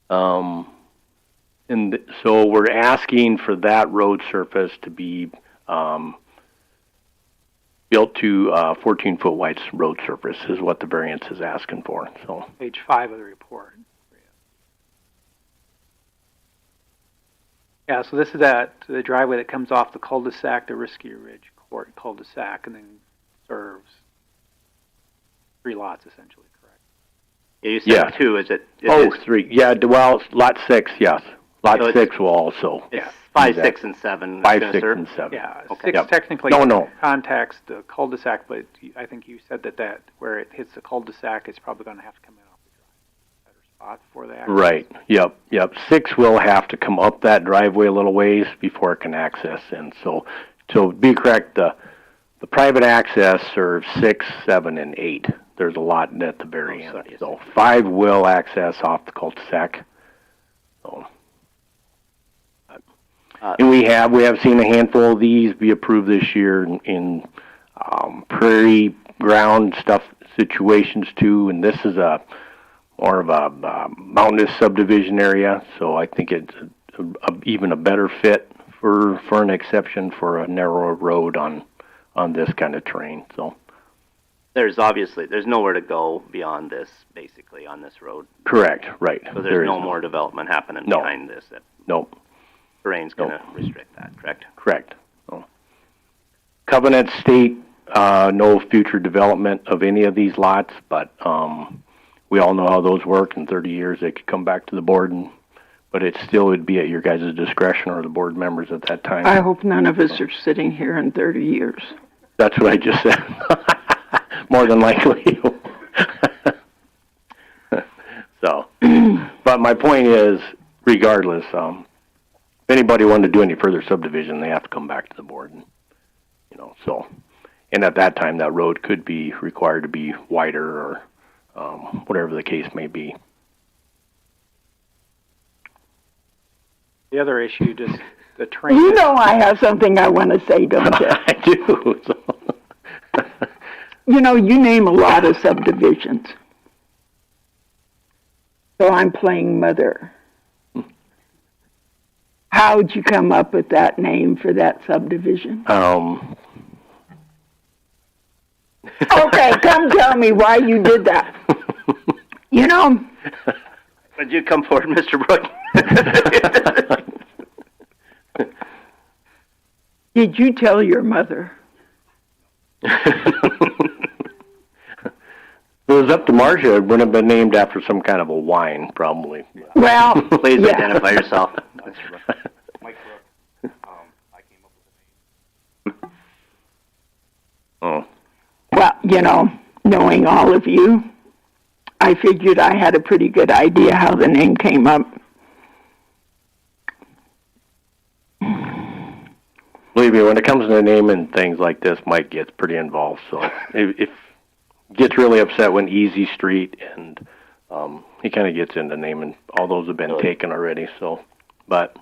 And so we're asking for that road surface to be, built to 14-foot wide road surface is what the variance is asking for, so. Page 5 of the report. Yeah, so this is the driveway that comes off the cul-de-sac to Risky Ridge Court cul-de-sac and then serves 3 lots essentially, correct? Yeah, you said Yeah. 2, is it? Oh, 3, yeah, well, lot 6, yes. Lot So 6 will also. It's 5, 6, and 7. 5, gonna 6, serve. and 7. Yeah, Okay. 6 Yep. technically No. contacts the cul-de-sac, but I think you said that where it hits the cul-de-sac, it's probably going to have to come in off the drive. Better spot for that. Right, yep. 6 will have to come up that driveway a little ways before it can access in. So to be correct, the private access serves 6, 7, and 8. There's a lot at the very end. sorry. So 5 will access off the cul-de-sac. So. And we have seen a handful of these be approved this year in prairie ground stuff situations too, and this is more of a mountainous subdivision area, so I think it's even a better fit for an exception for a narrower road on this kind of terrain. So There's nowhere to go beyond this, basically, on this road. correct, right. So There there's is no more development happening No. behind this. That Nope. terrain's going to restrict that, correct? Correct. So, covenants state no future development of any of these lots, but we all know how those work. In 30 years, they could come back to the board, but it still would be at your guys' discretion or the board members at that time. I hope none of us are sitting here in 30 years. That's what I just said. More than likely. So, but my point is, regardless, if anybody wanted to do any further subdivision, they have to come back to the board. And, so, and at that time, that road could be required to be wider or whatever the case may be. The other issue, just the train. You know I have something I want to say, don't you? I do. So. You name a lot of subdivisions. So I'm playing mother. How'd you come up with that name for that subdivision? Okay, come tell me why you did that. Would you come forward, Mr. Brook? Did you tell your mother? If it was up to Marcia, it wouldn't have been named after some kind of a wine, probably. Well, Please yeah. identify yourself, Mr. Brook. Mike Brook, I came up with the name. Oh. Well, knowing all of you, I figured I had a pretty good idea how the name came up. Believe me, when it comes to naming things like this, Mike gets pretty involved. So if gets really upset when Easy Street, and he kind of gets into naming. All those have been taken already. So, but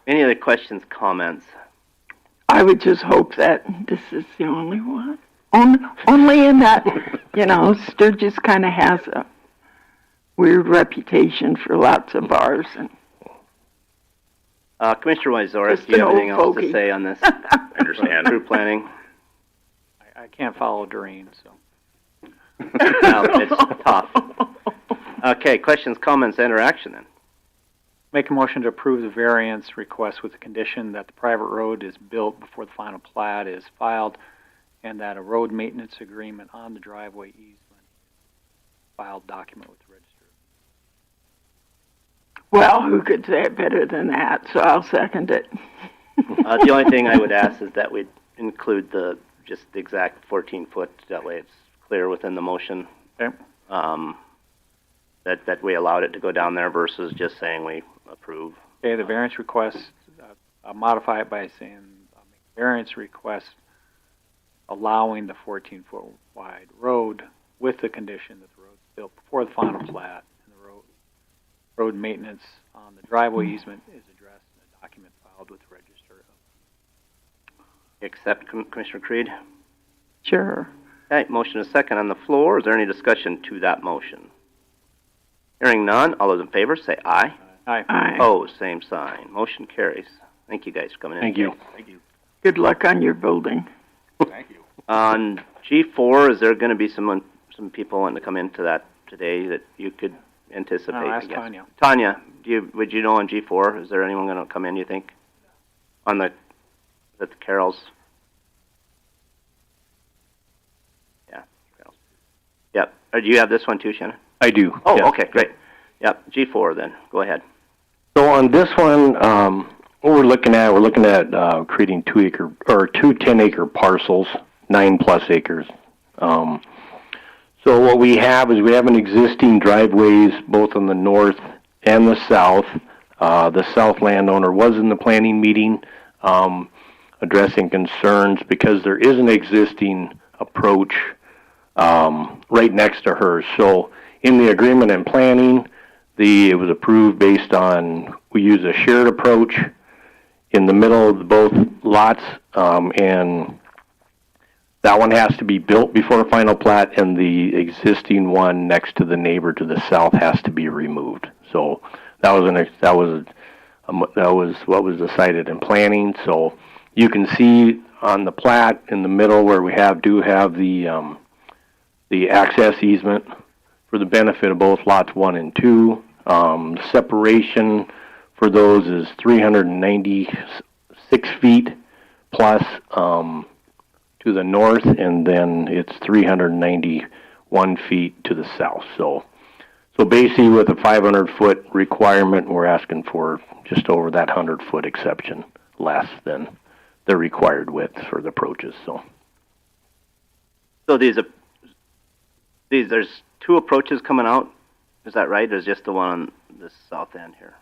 Any other questions, comments? I would just hope that this is the only one. Only in that, Sturgis kind of has a weird reputation for lots of bars. And Commissioner Wyzoris, Just do you an have anything old else to fogey. say on this? Understand. Through planning? I can't follow Doreen, so. No, it's tough. Okay, questions, comments, interaction then. Make a motion to approve the variance request with the condition that the private road is built before the final plat is filed and that a road maintenance agreement on the driveway easement filed document with the register. well, who could say it better than that? So I'll second it. The only thing I would ask is that we include the just the exact 14 foot, that way it's clear within the motion. Okay. That we allowed it to go down there versus just saying we approve. Okay, the variance request, I'll modify it by saying, I'll make a variance request allowing the 14-foot wide road with the condition that the road's built before the final plat, and the road maintenance on the driveway easement is addressed in a document filed with the register. Accept, Commissioner Creed? Sure. Okay, motion is second on the floor. Is there any discussion to that motion? Hearing none, all those in favor say aye. Aye. Aye. Opposed, same sign. Motion carries. Thank you guys for coming in. Thank you. today. Thank you. Good luck on your building. Thank you. On G4, is there going to be some people wanting to come into that today that you could anticipate? No, ask I guess? Tanya. Tanya, would you know on G4, is there anyone going to come in, you think? On the Carol's? Yeah, Carol's. Yep. Or do you have this one too, Shannon? I do. Oh, yes. okay, great. Yep, G4 then. Go ahead. So on this one, what we're looking at creating 2 10-acre parcels, 9+ acres. So what we have is we have an existing driveways both on the north and the south. The south landowner was in the planning meeting addressing concerns because there is an existing approach right next to hers. So in the agreement and planning, it was approved based on, we use a shared approach in the middle of both lots, and that one has to be built before final plat, and the existing one next to the neighbor to the south has to be removed. So that was what was decided in planning. So you can see on the plat in the middle where we do have the access easement for the benefit of both lots 1 and 2. Separation for those is 396 feet plus to the north, and then it's 391 feet to the south. So basically with a 500-foot requirement, we're asking for just over that 100-foot exception, less than the required width for the approaches. So there's 2 approaches coming out. Is that right? Or is just the one on the south end here?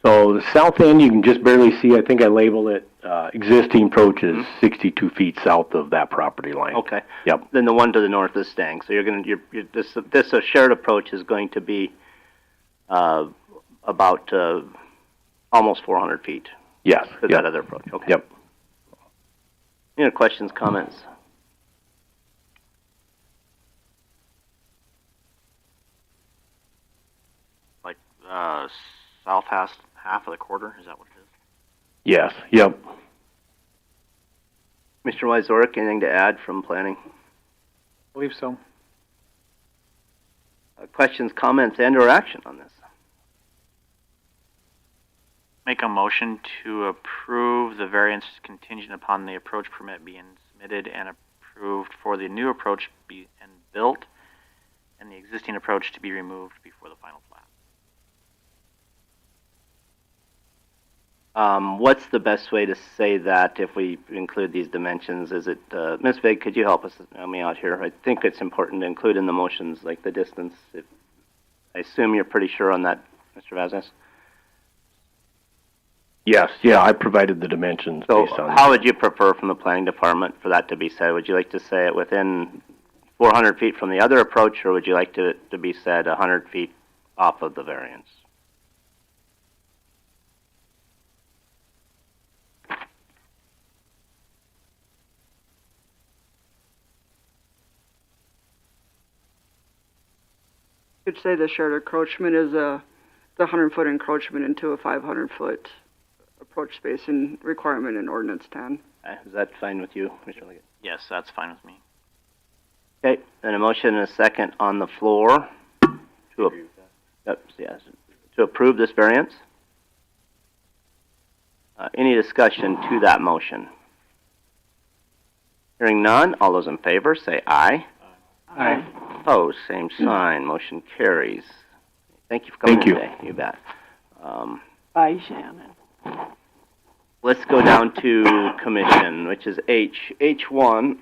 So the south end, you can just barely see. I think I labeled it existing approach is 62 feet south of that property line. Okay. Yep. Then the one to the north is staying. So this shared approach is going to be about almost 400 feet. Yes. To that other approach. Okay. Yep. Any other questions, comments? Like south half of the quarter, is that what it is? Yes. Yep. Mr. Wyzorek, anything to add from planning? I believe so. Questions, comments, and/or action on this? Make a motion to approve the variance contingent upon the approach permit being submitted and approved for the new approach be built and the existing approach to be removed before the final plat. What's the best way to say that if we include these dimensions? Is it, Ms. Vig, could you help me out here? I think it's important to include in the motions, like the distance. I assume you're pretty sure on that, Mr. Vazquez? Yes. Yeah, I provided the dimensions So based on. How would you prefer from the planning department for that to be said? Would you like to say it within 400 feet from the other approach, or would you like to be said 100 feet off of the variance? Could say the shared encroachment is the 100-foot encroachment into a 500-foot approach spacing requirement in Ordinance 10. Is that fine with you, Mr. Liggett? Yes, that's fine with me. Okay, then a motion and a second on the floor to approve this variance. Any discussion to that motion? Hearing none, all those in favor say aye. Aye. Opposed, same sign. Motion carries. Thank you for coming Thank you. today. You bet. Bye, Shannon. let's go down to commission, which is H1.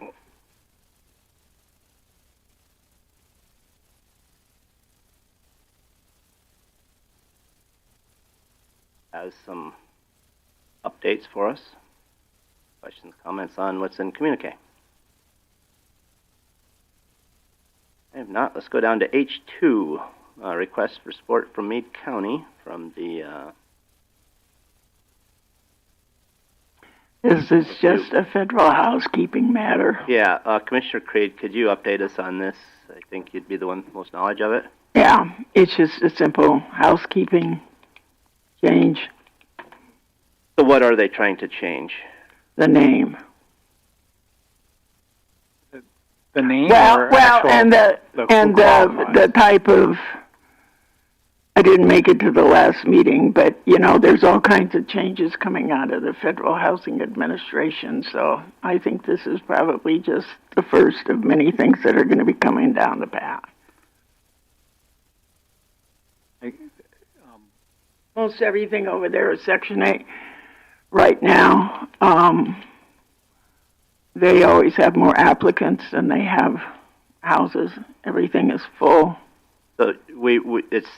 Has some updates for us. Questions, comments on what's in communique? If not, let's go down to H2, request for support from Meade County from the... This is just a federal housekeeping matter. Yeah, Commissioner Creed, could you update us on this? I think you'd be the one with most knowledge of it. Yeah, it's just a simple housekeeping change. So what are they trying to change? The name. The name? Well, or well, actual, and the type of. I didn't make it to the last meeting, but you know, there's all kinds of changes coming out of the Federal Housing Administration. So I think this is probably just the first of many things that are going to be coming down the path. Most everything over there is Section 8 right now. They always have more applicants than they have houses. Everything is full. So it's,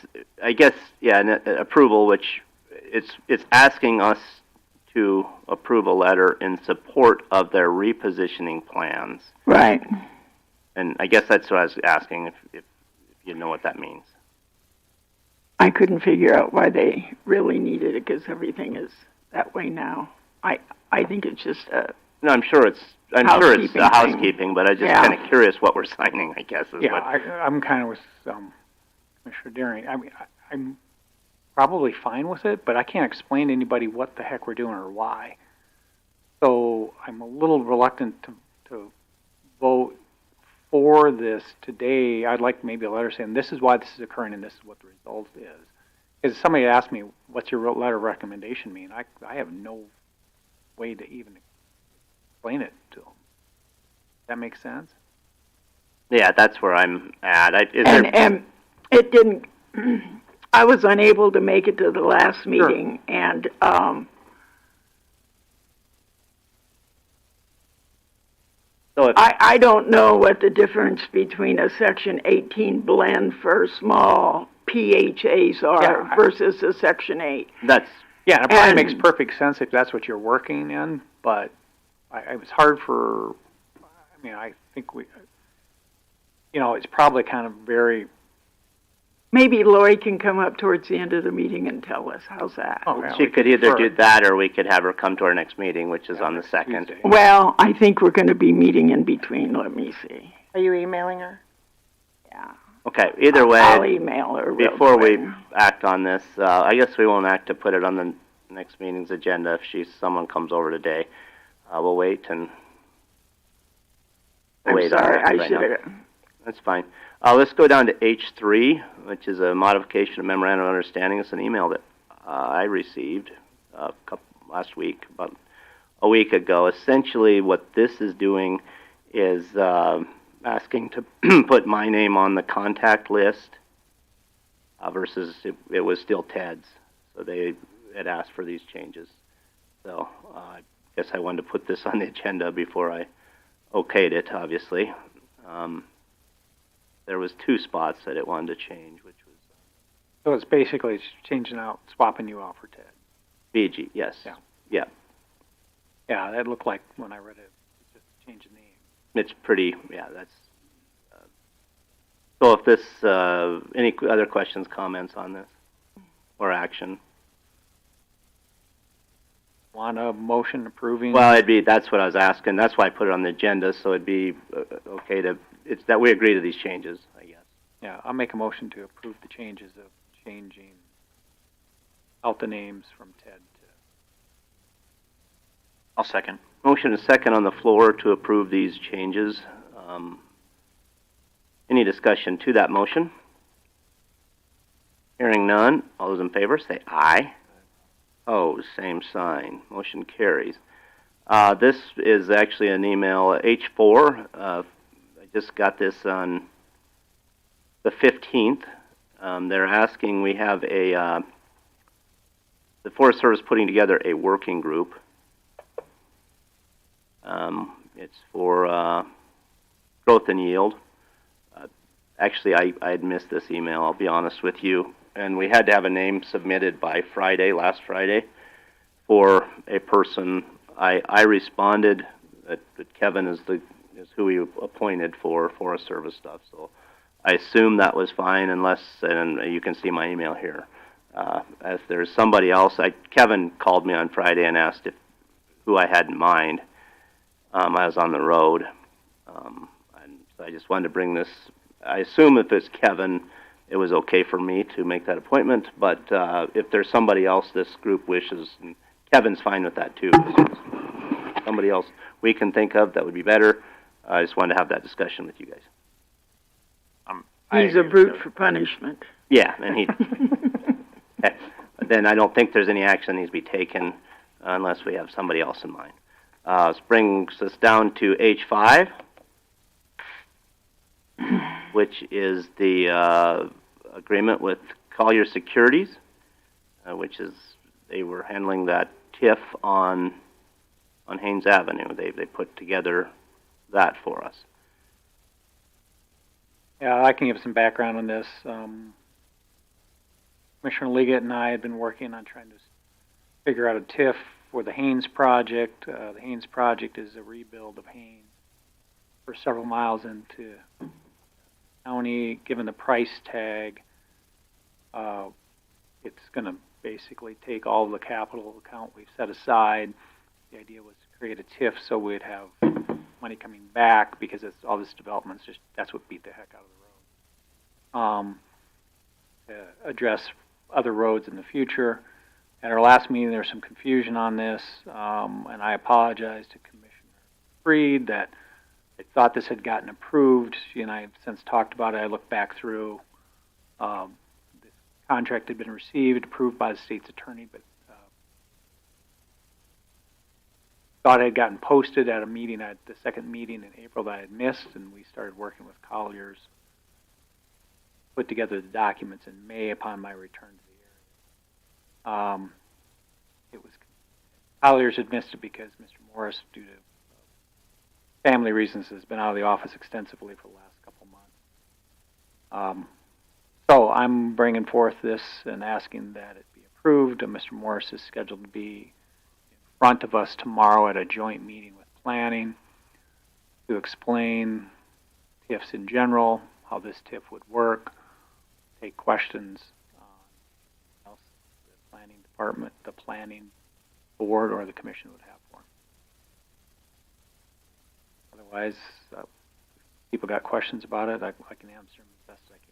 I guess, yeah, an approval, which it's asking us to approve a letter in support of their repositioning plans. Right. And I guess that's what I was asking, if you know what that means. I couldn't figure out why they really needed it because everything is that way now. I think it's just a no. I'm sure it's a housekeeping, but I'm just kind of curious what we're signing. I guess is what. I'm kind of with Commissioner Daring. I mean, I'm probably fine with it, but I can't explain to anybody what the heck we're doing or why. So I'm a little reluctant to vote for this today. I'd like maybe a letter saying this is why this is occurring and this is what the result is. Because somebody asked me, what's your letter of recommendation mean? I have no way to even explain it to them. Does that make sense? Yeah, that's where I'm at. And it didn't, I was unable to make it to the last meeting, and so I don't know what the difference between a Section 18 blend for small PHAs are versus a Section 8. That's yeah, it probably makes perfect sense if that's what you're working in, but it was hard for. I mean, I think it's probably kind of very. Maybe Lori can come up towards the end of the meeting and tell us. How's that? Oh, yeah, she could either do that or we could have her come to our next meeting, which is on the 2nd. Tuesday. Well, I think we're going to be meeting in between. Let me see. Are you emailing her? Yeah. Okay, either way, I'll email her before we act on this, I guess we won't act to put it on the next meeting's agenda if someone comes over today. We'll wait and I'm sorry, I should have. That's fine. Let's go down to H3, which is a modification of memorandum of understanding. It's an email that I received last week, about a week ago. Essentially, what this is doing is asking to put my name on the contact list versus it was still Ted's. So they had asked for these changes. So I guess I wanted to put this on the agenda before I okayed it, obviously. There was 2 spots that it wanted to change, which was... So it's basically swapping you out for Ted. BG, yes. Yeah. Yeah. Yeah, that looked like, when I read it, just change the name. It's pretty, yeah, that's... so if this, any other questions, comments on this? Or action? Want a motion approving? Well, that's what I was asking. That's why I put it on the agenda, so it'd be okay it's that we agree to these changes, I guess. Yeah, I'll make a motion to approve the changes of changing out the names from Ted to... I'll second. Motion is second on the floor to approve these changes. Any discussion to that motion? Hearing none, all those in favor say aye. Opposed, same sign. Motion carries. This is actually an email, H4. I just got this on the 15th. They're asking, we have the Forest Service putting together a working group It's for growth and yield. Actually, I had missed this email, I'll be honest with you, and we had to have a name submitted by last Friday, for a person. I responded that Kevin is who we appointed for Forest Service stuff, so I assume that was fine, unless, and you can see my email here. As there's somebody else, Kevin called me on Friday and asked who I had in mind. I was on the road, and so I just wanted to bring this. I assume if it's Kevin, it was okay for me to make that appointment, but if there's somebody else this group wishes, and Kevin's fine with that too. Somebody else we can think of that would be better. I just wanted to have that discussion with you guys. He's a brute for punishment. Yeah, and he. Then I don't think there's any action that needs to be taken unless we have somebody else in mind. This brings us down to H5, which is the agreement with Collier Securities, which is they were handling that TIF on Haynes Avenue. They put together that for us. Yeah, I can give some background on this. Commissioner Liggett and I had been working on trying to figure out a TIF for the Haynes project. The Haynes project is a rebuild of Haynes for several miles into the county. Given the price tag, it's going to basically take all of the capital account we've set aside. The idea was to create a TIF so we'd have money coming back, because all this development's that's what beat the heck out of the road. To address other roads in the future. At our last meeting, there was some confusion on this, and I apologize to Commissioner Freed that I thought this had gotten approved. She and I have since talked about it. I looked back through. This contract had been received, approved by the state's attorney, but thought it had gotten posted at a meeting, at the second meeting in April that I had missed, and we started working with Colliers, put together the documents in May upon my return to the area. It was Colliers had missed it because Mr. Morris, due to family reasons, has been out of the office extensively for the last couple months. So I'm bringing forth this and asking that it be approved. Mr. Morris is scheduled to be in front of us tomorrow at a joint meeting with planning to explain TIFs in general, how this TIF would work, take questions on else the planning department, the planning board, or the commission would have for them. Otherwise, if people got questions about it, I can answer them as best I can.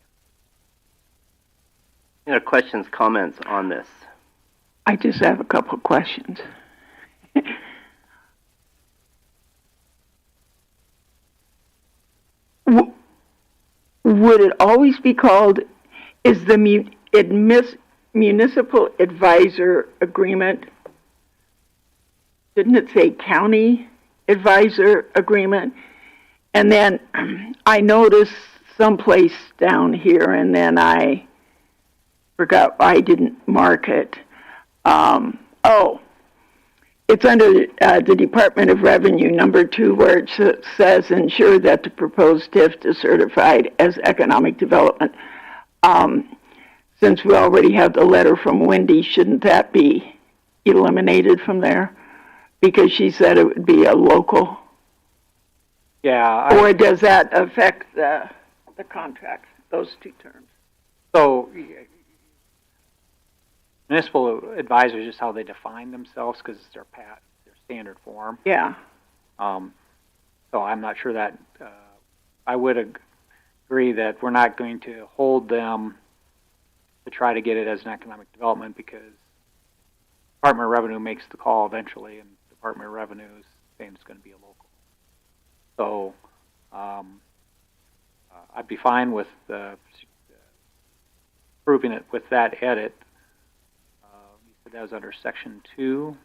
Any other questions, comments on this? I just have a couple of questions. Would it always be called, is the municipal advisor agreement, didn't it say county advisor agreement? And then I noticed someplace down here, and then I forgot, I didn't mark it. It's under the Department of Revenue, number 2, where it says ensure that the proposed TIF is certified as economic development. Since we already have the letter from Wendy, shouldn't that be eliminated from there? Because she said it would be a local. Yeah. Or does that affect the contract, those two terms? So municipal advisor is just how they define themselves, because it's their standard form. Yeah. So I'm not sure that I would agree that we're not going to hold them to try to get it as an economic development, because Department of Revenue makes the call eventually, and Department of Revenue is saying it's going to be a local. So I'd be fine with proving it with that edit. That was under Section 2.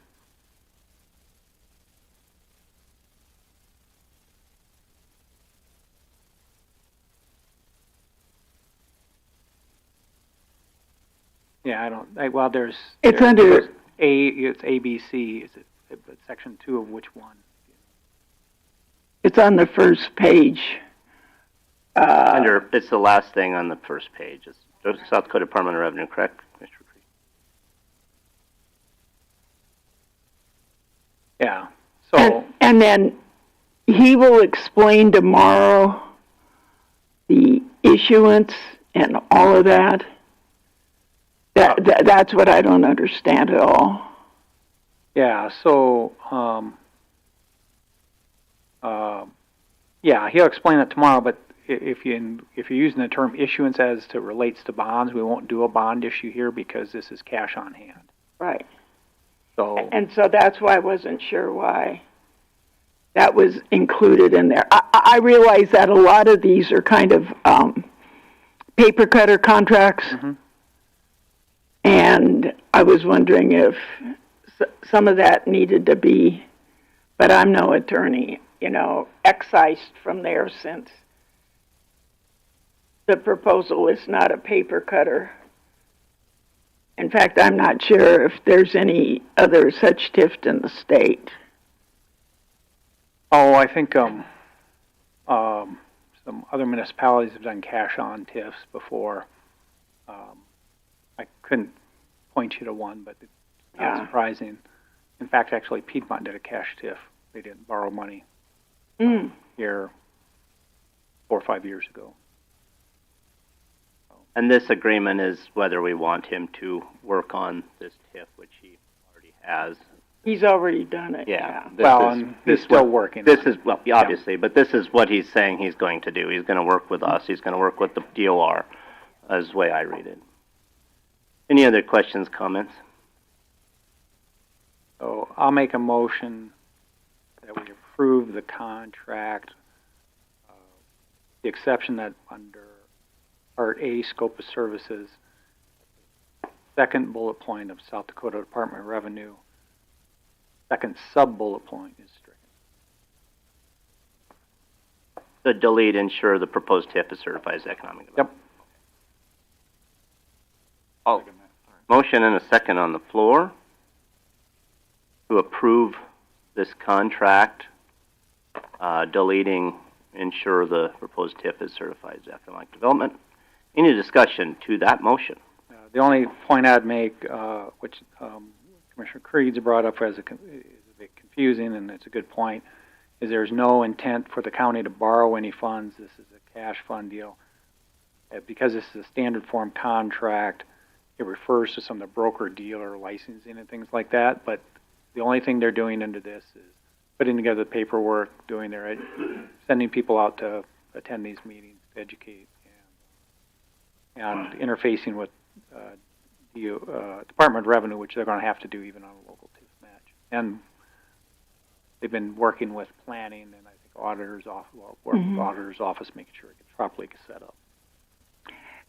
Yeah, well, there's... It's under... It's ABC, is it? But Section 2 of which one? It's on the first page. It's the last thing on the first page. It's South Dakota Department of Revenue, correct, Mr. Creed? Yeah. So, and then he will explain tomorrow the issuance and all of that. That's what I don't understand at all. yeah, so, yeah, he'll explain it tomorrow, but if you're using the term issuance as it relates to bonds, we won't do a bond issue here because this is cash on hand. Right. So, And so that's why I wasn't sure why that was included in there. I realize that a lot of these are kind of paper cutter contracts. Mm-hmm. And I was wondering if some of that needed to be, but I'm no attorney, excised from there since the proposal is not a paper cutter. In fact, I'm not sure if there's any other such TIF in the state. oh, I think some other municipalities have done cash on TIFs before. I couldn't point you to one, but it's not surprising. In fact, actually, Piedmont did a cash TIF. They didn't borrow money here 4 or 5 years ago. And this agreement is whether we want him to work on this TIF, which he already has. He's already done it. Yeah. He's still working. This is, well, obviously, but this is what he's saying he's going to do. He's going to work with us. He's going to work with the DOR, is the way I read it. Any other questions, comments? So I'll make a motion that we approve the contract, the exception that under Part A, Scope of Services, second bullet point of South Dakota Department of Revenue, second sub-bullet point is stricken. The delete, ensure the proposed TIF is certified as economic development. Yep. Oh, motion and a second on the floor to approve this contract, deleting, ensure the proposed TIF is certified as economic development. Any discussion to that motion? The only point I'd make, which Commissioner Creed's brought up is a bit confusing, and it's a good point, is there's no intent for the county to borrow any funds. This is a cash fund deal. Because this is a standard form contract, it refers to some of the broker-dealer licensing and things like that, but the only thing they're doing under this is putting together the paperwork, sending people out to attend these meetings, to educate, and interfacing with the Department of Revenue, which they're going to have to do even on a local TIF match. And they've been working with planning and I think auditor's office, making sure it gets properly set up.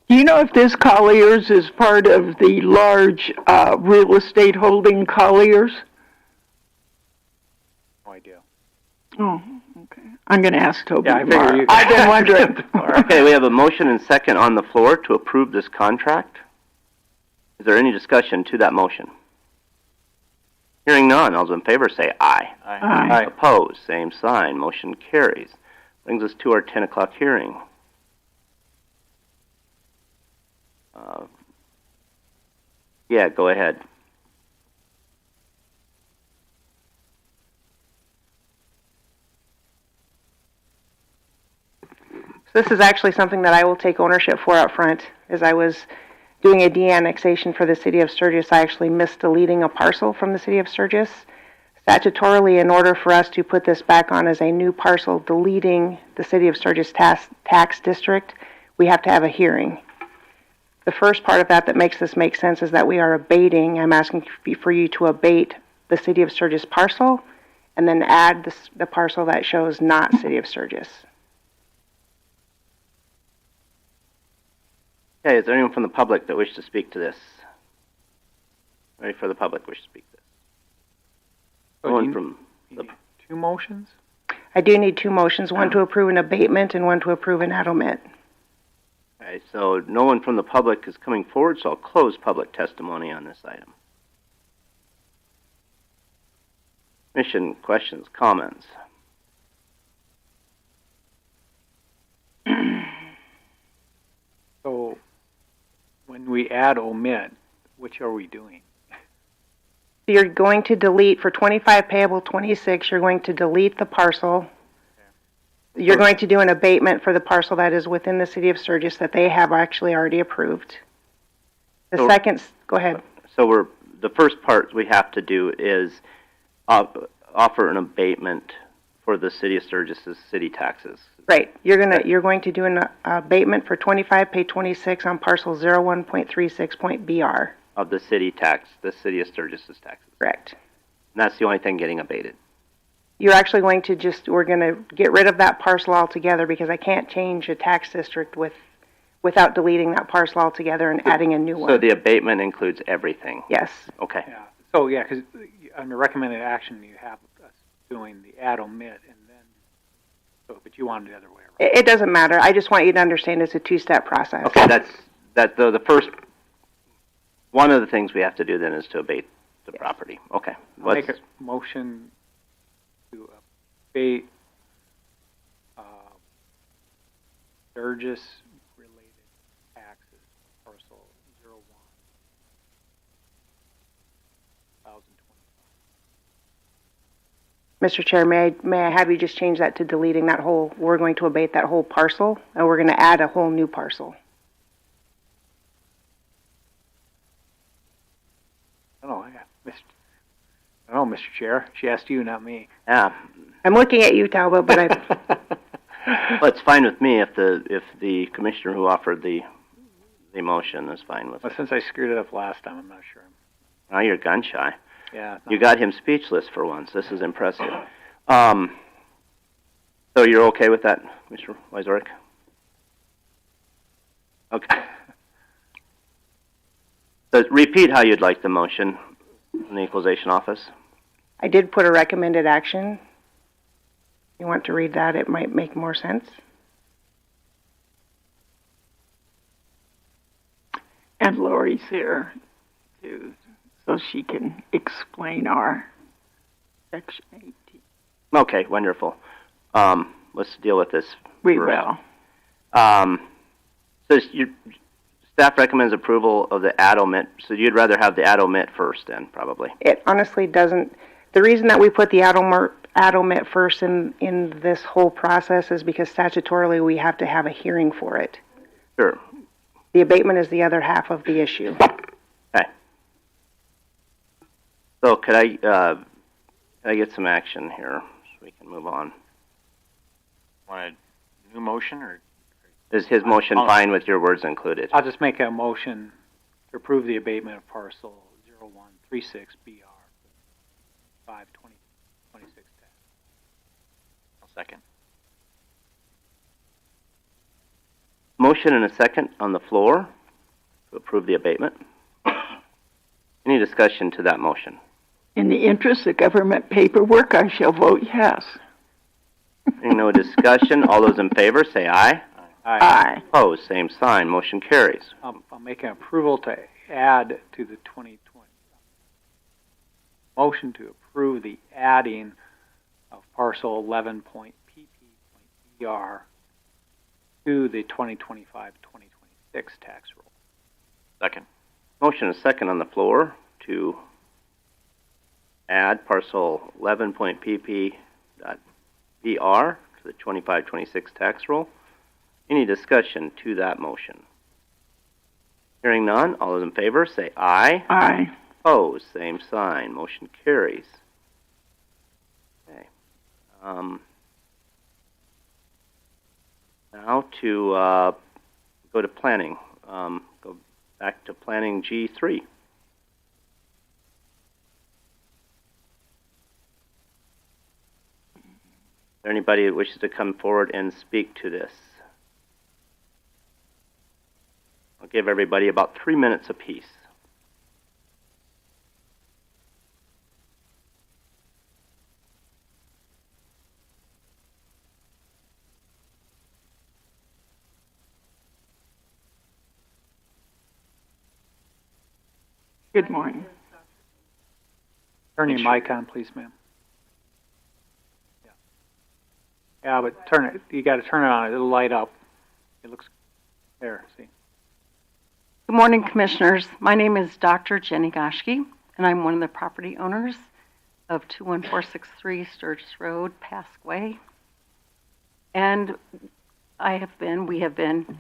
Do you know if this Colliers is part of the large real estate holding Colliers? No idea. Oh, okay. I'm going to ask Toby Yeah, I tomorrow. figure you- I've been wondering. Okay, we have a motion and second on the floor to approve this contract. Is there any discussion to that motion? Hearing none, all those in favor say aye. Aye. Opposed, same sign. Motion carries. Brings us to our 10 o'clock hearing. Yeah, go ahead. So this is actually something that I will take ownership for up front. As I was doing a de-annexation for the city of Sturgis, I actually missed deleting a parcel from the city of Sturgis. Statutorily, in order for us to put this back on as a new parcel, deleting the city of Sturgis tax district, we have to have a hearing. The first part of that makes this make sense is that we are abating. I'm asking for you to abate the city of Sturgis parcel and then add the parcel that shows not city of Sturgis. Okay, is there anyone from the public that wishes to speak to this? Ready for the public wish to speak to this? Anyone from the... Two motions? I do need two motions, one to approve an abatement and one to approve an addlement. Okay, so no one from the public is coming forward, so I'll close public testimony on this item. Commission questions, comments? when we add omit, which are we doing? You're going to delete, for 25 payable 26, you're going to delete the parcel. You're going to do an abatement for the parcel that is within the city of Sturgis that they have actually already approved. The second, go ahead. So the first part we have to do is offer an abatement for the city of Sturgis's city taxes. Right. You're going to do an abatement for 25 pay 26 on parcel 01.36.BR. Of the city of Sturgis's taxes. Correct. And that's the only thing getting abated. You're actually going to we're going to get rid of that parcel altogether because I can't change a tax district without deleting that parcel altogether and adding a new one. So the abatement includes everything? Yes. Okay. Yeah. So, yeah, because under recommended action, you have us doing the add omit and then, but you want it the other way around. It doesn't matter. I just want you to understand it's a two-step process. Okay, the first, one of the things we have to do then is to abate the property. Okay. I'll make a motion to abate Sturgis related taxes, parcel 01/2025. Mr. Chair, may I have you just change that to deleting that whole, we're going to abate that whole parcel, and we're going to add a whole new parcel. Oh, Mr. Chair, she asked you, not me. Yeah. I'm looking at you, Talbot, but Well, it's fine with me if the commissioner who offered the motion is fine with Well, it. since I screwed it up last time, I'm not sure. Now you're gun shy. Yeah. You got him speechless for once. This is impressive. So you're okay with that, Mr. Wysorek? Okay. So repeat how you'd like the motion in the equalization office. I did put a recommended action. You want to read that? It might make more sense. And Lori's here so she can explain our section 18. Okay, wonderful. Let's deal with this. We first. will. So your staff recommends approval of the add omit. So you'd rather have the add omit first, then, probably. It honestly doesn't. The reason that we put the add omit first in this whole process is because statutorily we have to have a hearing for it. Sure. The abatement is the other half of the issue. Okay. So could I get some action here so we can move on? Want a new motion or? Is his motion fine with your words included? I'll just make a motion to approve the abatement of parcel 0136BR 5/2026 tax. I'll second. Motion and a second on the floor to approve the abatement. Any discussion to that motion? In the interest of government paperwork, I shall vote yes. Hearing no discussion, all those in favor say aye. Aye. Opposed, same sign. Motion carries. I'll make an approval to add to the 2020. Motion to approve the adding of parcel 11.pp.br to the 2025-2026 tax roll. Second. Motion and a second on the floor to add parcel 11.pp.br to the 25-26 tax roll. Any discussion to that motion? Hearing none, all those in favor say aye. Aye. Opposed, same sign. Motion carries. Okay. Now to go to planning. Go back to planning G3. Is there anybody that wishes to come forward and speak to this? I'll give everybody about 3 minutes apiece. Good morning. Turn your mic on, please, ma'am. Yeah, but turn it. You got to turn it on. It'll light up. It looks there. See. Good morning, Commissioners. My name is Dr. Jenny Goschke, and I'm one of the property owners of 21463 Sturgis Road, Pasquay. And we have been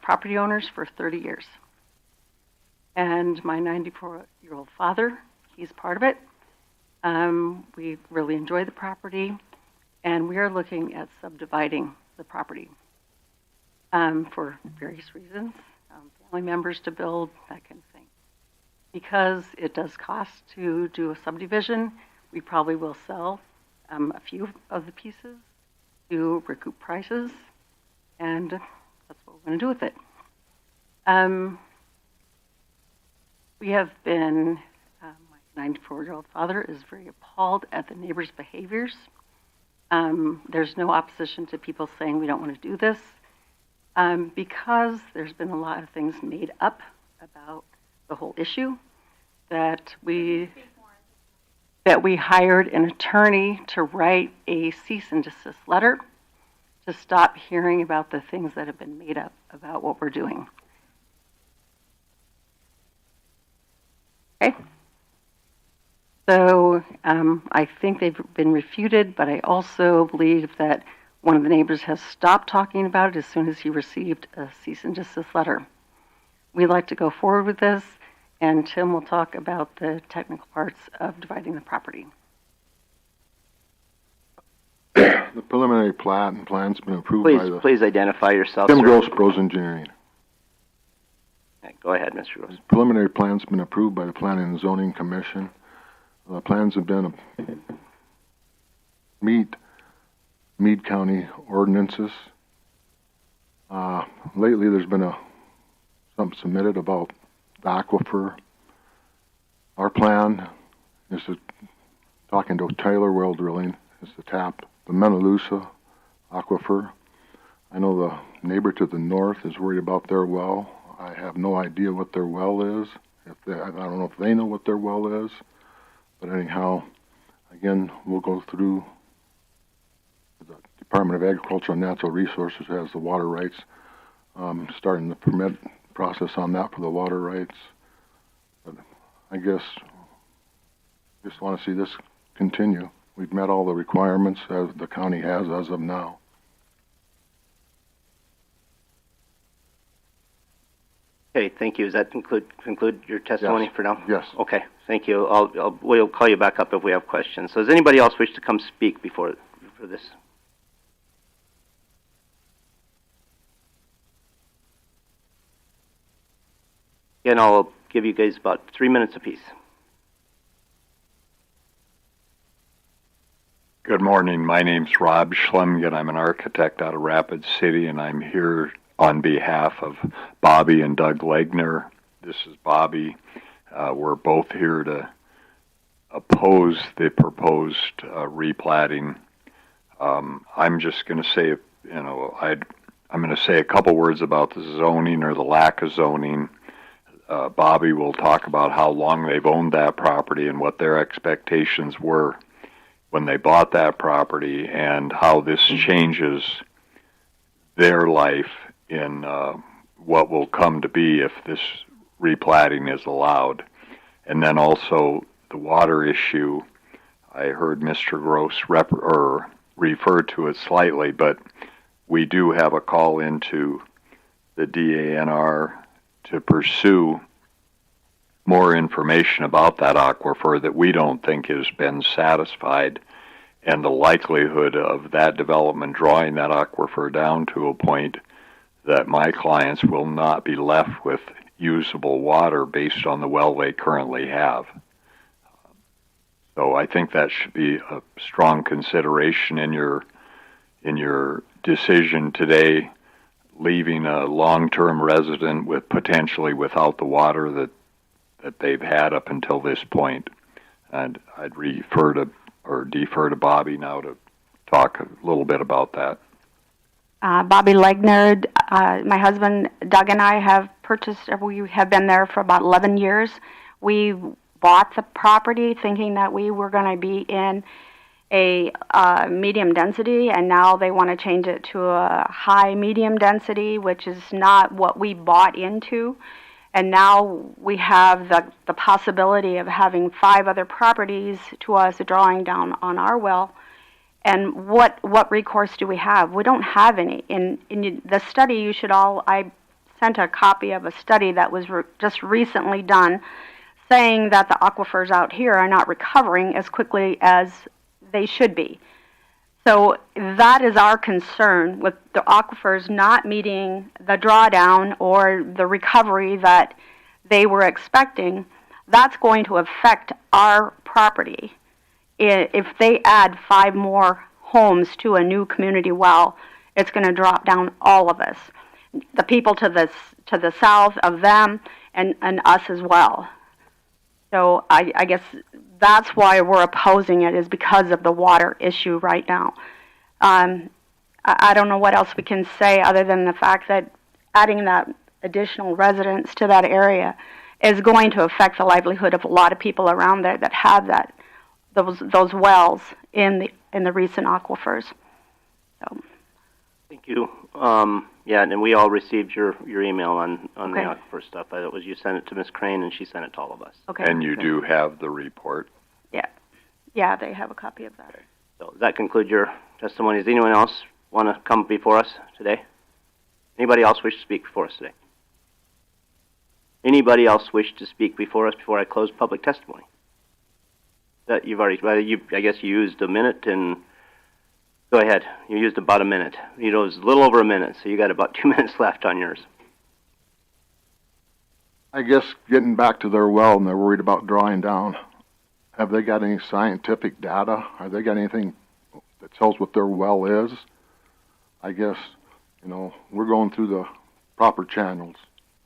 property owners for 30 years. And my 94-year-old father, he's part of it. We really enjoy the property, and we are looking at subdividing the property for various reasons, family members to build, that kind of thing. Because it does cost to do a subdivision, we probably will sell a few of the pieces to recoup prices, and that's what we're going to do with it. We have been, my 94-year-old father is very appalled at the neighbors' behaviors. There's no opposition to people saying we don't want to do this, because there's been a lot of things made up about the whole issue, that we hired an attorney to write a cease and desist letter to stop hearing about the things that have been made up about what we're doing. Okay. So I think they've been refuted, but I also believe that one of the neighbors has stopped talking about it as soon as he received a cease and desist letter. We'd like to go forward with this, and Tim will talk about the technical parts of dividing the property. The preliminary plat and plan's been approved by the... Please identify yourself, Tim sir. Gross, Bros Engineering. Okay, go ahead, Mr. Gross. Preliminary plan's been approved by the Planning and Zoning Commission. The plans have been meet Meade County ordinances. Lately there's been something submitted about the aquifer. Our plan is talking to Tyler Well Drilling, is to tap the Menalusa aquifer. I know the neighbor to the north is worried about their well. I have no idea what their well is. I don't know if they know what their well is. But anyhow, again, we'll go through the Department of Agriculture and Natural Resources has the water rights, starting the permit process on that for the water rights. But I guess just want to see this continue. We've met all the requirements as the county has as of now. Okay, thank you. Does that conclude your testimony for now? Yes. Okay, thank you. We'll call you back up if we have questions. So does anybody else wish to come speak before this? Again, I'll give you guys about 3 minutes apiece. Good morning. My name's Rob Schlemgen. I'm an architect out of Rapid City, and I'm here on behalf of Bobby and Doug Legner. This is Bobby. We're both here to oppose the proposed replatting. I'm just going to say, I'm going to say a couple words about the zoning or the lack of zoning. Bobby will talk about how long they've owned that property and what their expectations were when they bought that property, and how this changes their life in what will come to be if this replatting is allowed. And then also the water issue. I heard Mr. Gross refer to it slightly, but we do have a call into the DANR to pursue more information about that aquifer that we don't think has been satisfied, and the likelihood of that development drawing that aquifer down to a point that my clients will not be left with usable water based on the well they currently have. So I think that should be a strong consideration in your decision today, leaving a long-term resident with potentially without the water that they've had up until this point. And I'd defer to Bobby now to talk a little bit about that. Bobby Legner, my husband Doug and I have purchased, we have been there for about 11 years. We bought the property thinking that we were going to be in a medium density, and now they want to change it to a high medium density, which is not what we bought into. And now we have the possibility of having 5 other properties to us drawing down on our well. And what recourse do we have? We don't have any. In the study, you should all, I sent a copy of a study that was just recently done saying that the aquifers out here are not recovering as quickly as they should be. So that is our concern with the aquifers not meeting the drawdown or the recovery that they were expecting. That's going to affect our property. If they add 5 more homes to a new community well, it's going to drop down all of us, the people to the south of them and us as well. So I guess that's why we're opposing it, is because of the water issue right now. I don't know what else we can say other than the fact that adding that additional residents to that area is going to affect the livelihood of a lot of people around there that have those wells in the recent aquifers. So. Thank you. Yeah, and we all received your email on the aquifer stuff. It was you sent it to Ms. Crane, and she sent it to all of us. Okay. And you do have the report? Yeah, they have a copy of that. Okay. So does that conclude your testimony? Does anyone else want to come before us today? Anybody else wish to speak before us today? Anybody else wish to speak before us before I close public testimony? That you've already, I guess you used a minute, and go ahead. You used about a minute. It was a little over a minute, so you got about 2 minutes left on yours. I guess getting back to their well, and they're worried about drawing down. Have they got any scientific data? Have they got anything that tells what their well is? I guess, we're going through the proper channels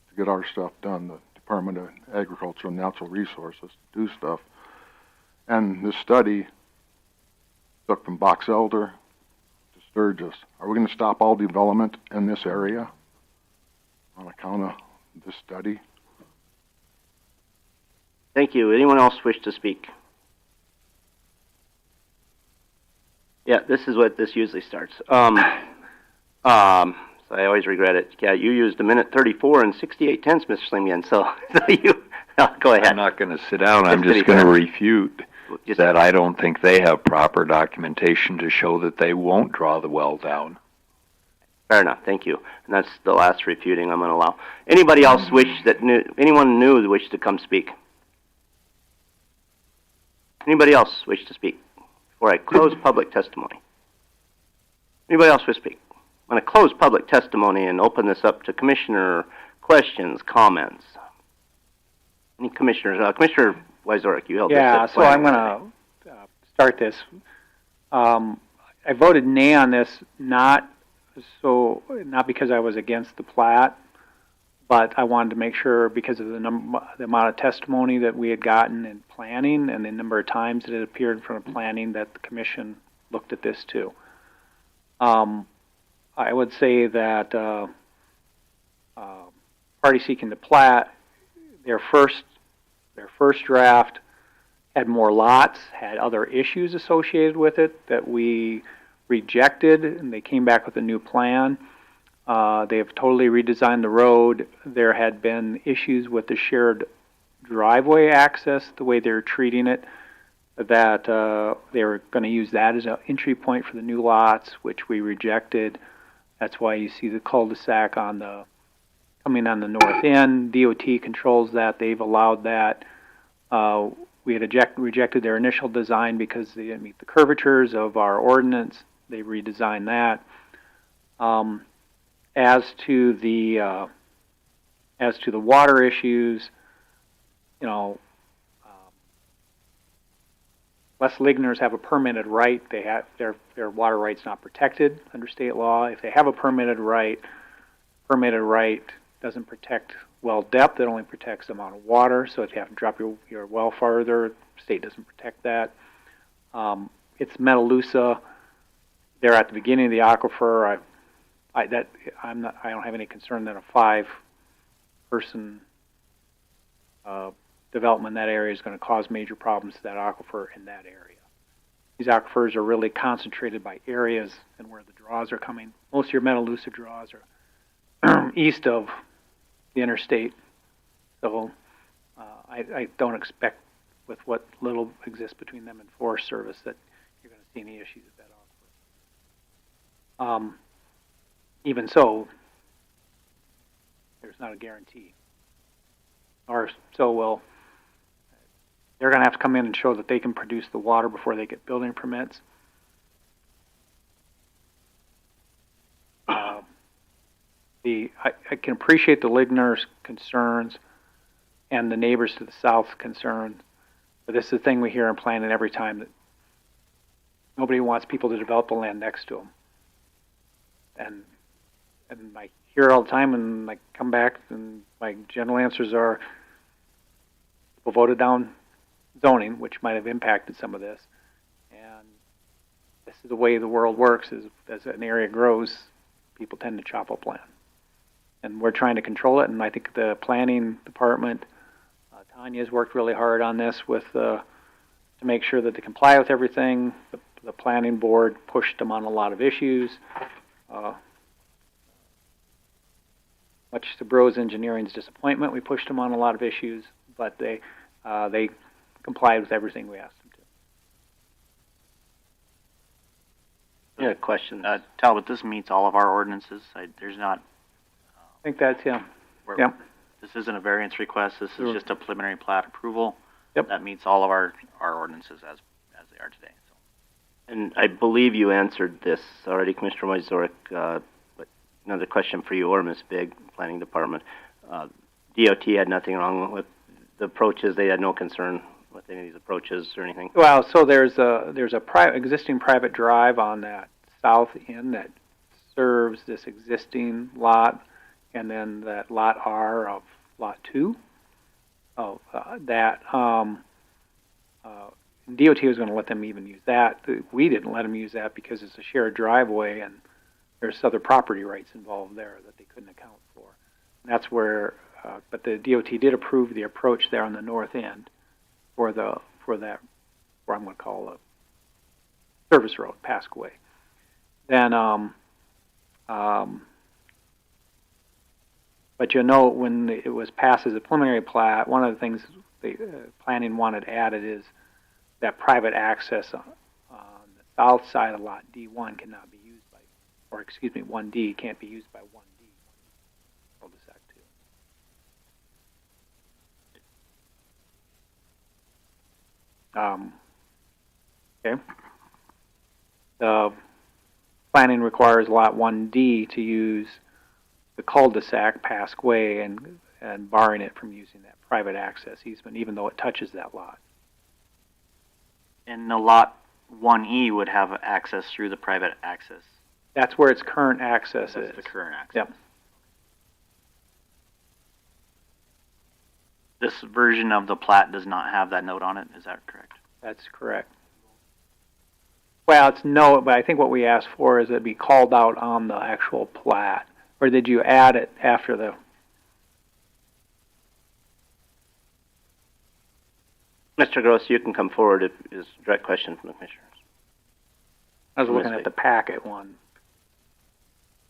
to get our stuff done, the Department of Agriculture and Natural Resources to do stuff. And this study took from Box Elder to Sturgis. Are we going to stop all development in this area on account of this study? Thank you. Anyone else wish to speak? Yeah, this is what this usually starts. So I always regret it. Yeah, you used a minute 34 and 68 tenths, Mr. Slingian. So you go ahead. I'm not going to sit down. I'm just going to refute that I don't think they have proper documentation to show that they won't draw the well down. Fair enough. Thank you. And that's the last refuting I'm going to allow. Anybody else anyone new wish to come speak? Anybody else wish to speak before I close public testimony? Anybody else wish to speak? I'm going to close public testimony and open this up to commissioner questions, comments. Any commissioners? Commissioner Wyzorek, you held this. Yeah, so I'm going to start this. I voted nay on this, not because I was against the plat, but I wanted to make sure, because of the amount of testimony that we had gotten in planning and the number of times that it appeared in front of planning, that the commission looked at this too. I would say that party seeking the plat, their first draft had more lots, had other issues associated with it that we rejected, and they came back with a new plan. They have totally redesigned the road. There had been issues with the shared driveway access, the way they're treating it, that they were going to use that as an entry point for the new lots, which we rejected. That's why you see the cul-de-sac coming on the north end. DOT controls that. They've allowed that. We had rejected their initial design because they didn't meet the curvatures of our ordinance. They redesigned that. As to the water issues, Les Ligners have a permitted right. They have their water rights not protected under state law. If they have a permitted right doesn't protect well depth. It only protects the amount of water. So if you have to drop your well farther, the state doesn't protect that. It's Metallusa. They're at the beginning of the aquifer. I don't have any concern that a 5-person development in that area is going to cause major problems to that aquifer in that area. these aquifers are really concentrated by areas and where the draws are coming. Most of your Metallusa draws are east of the interstate. So I don't expect, with what little exists between them and Forest Service, that you're going to see any issues with that aquifer. Even so, there's not a guarantee. Or so will. They're going to have to come in and show that they can produce the water before they get building permits. I can appreciate the Ligner's concerns and the neighbors to the south's concerns, but this is the thing we hear in planning every time, that nobody wants people to develop the land next to them. And I hear it all the time, and I come back, and my general answers are, people voted down zoning, which might have impacted some of this. And this is the way the world works, is as an area grows, people tend to chop up land. And we're trying to control it, and I think the planning department, Tanya's worked really hard on this with to make sure that they comply with everything. The planning board pushed them on a lot of issues. Much to Bros Engineering's disappointment, we pushed them on a lot of issues, but they complied with everything we asked them to. Yeah, question. Talbot, this meets all of our ordinances. There's not. I think that's, yeah. This isn't a variance request. This is just a preliminary plat approval. Yep. That meets all of our ordinances as they are today. So. And I believe you answered this already, Commissioner Wojciech, but another question for you or Ms. Bigg, Planning Department. DOT had nothing wrong with the approaches. They had no concern with any of these approaches or anything. Well, so there's a existing private drive on that south end that serves this existing lot, and then that lot R of lot 2. DOT was going to let them even use that. We didn't let them use that because it's a shared driveway, and there's other property rights involved there that they couldn't account for. And that's where, but the DOT did approve the approach there on the north end for that, where I'm going to call a service road, Pasquay. Then, but when it was passed as a preliminary plat, one of the things the planning wanted added is that private access on the south side of lot D1 cannot be used by, or excuse me, 1D can't be used by 1D. Cul-de-sac 2. Okay. The planning requires lot 1D to use the cul-de-sac Pasquay and barring it from using that private access easement, even though it touches that lot. And the lot 1E would have access through the private access. That's where its current access is. That's the current access. Yep. This version of the plat does not have that note on it. Is that correct? That's correct. Well, it's no, but I think what we asked for is it be called out on the actual plat. Or did you add it after the? Mr. Gross, you can come forward if there's a direct question from the commissioners. I was looking at the packet one.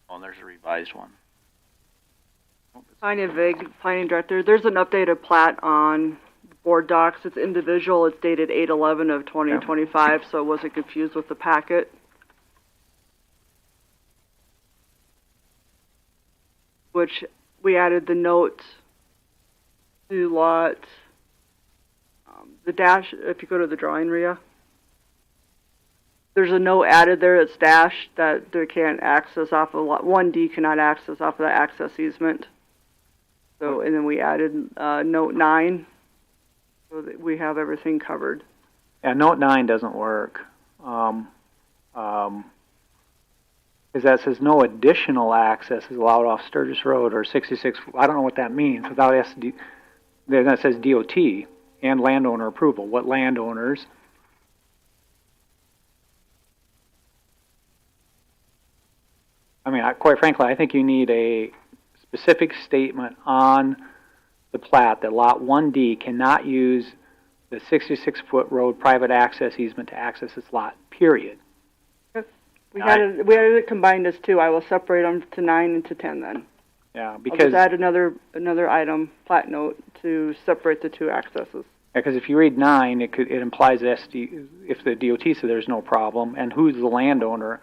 Oh, there's a revised one. Kind of vague, planning director. There's an updated plat on board docs. It's individual. It's dated 8/11 of 2025, so I wasn't confused with the packet. Which we added the note to lot, the dash, if you go to the drawing, Rhea, there's a note added there that's dashed that they can't access off of lot 1D, cannot access off of the access easement. So, and then we added note 9 so that we have everything covered. Yeah, note 9 doesn't work. Because that says no additional access is allowed off Sturgis Road or 66. I don't know what that means. Without SD, then that says DOT and landowner approval. What landowners? I mean, quite frankly, I think you need a specific statement on the plat that lot 1D cannot use the 66-foot road private access easement to access this lot, period. We had it combined as 2. I will separate them to 9 and to 10 then. Yeah, I'll because just add another item, plat note, to separate the 2 accesses. because if you read 9, it implies if the DOT says there's no problem, and who's the landowner,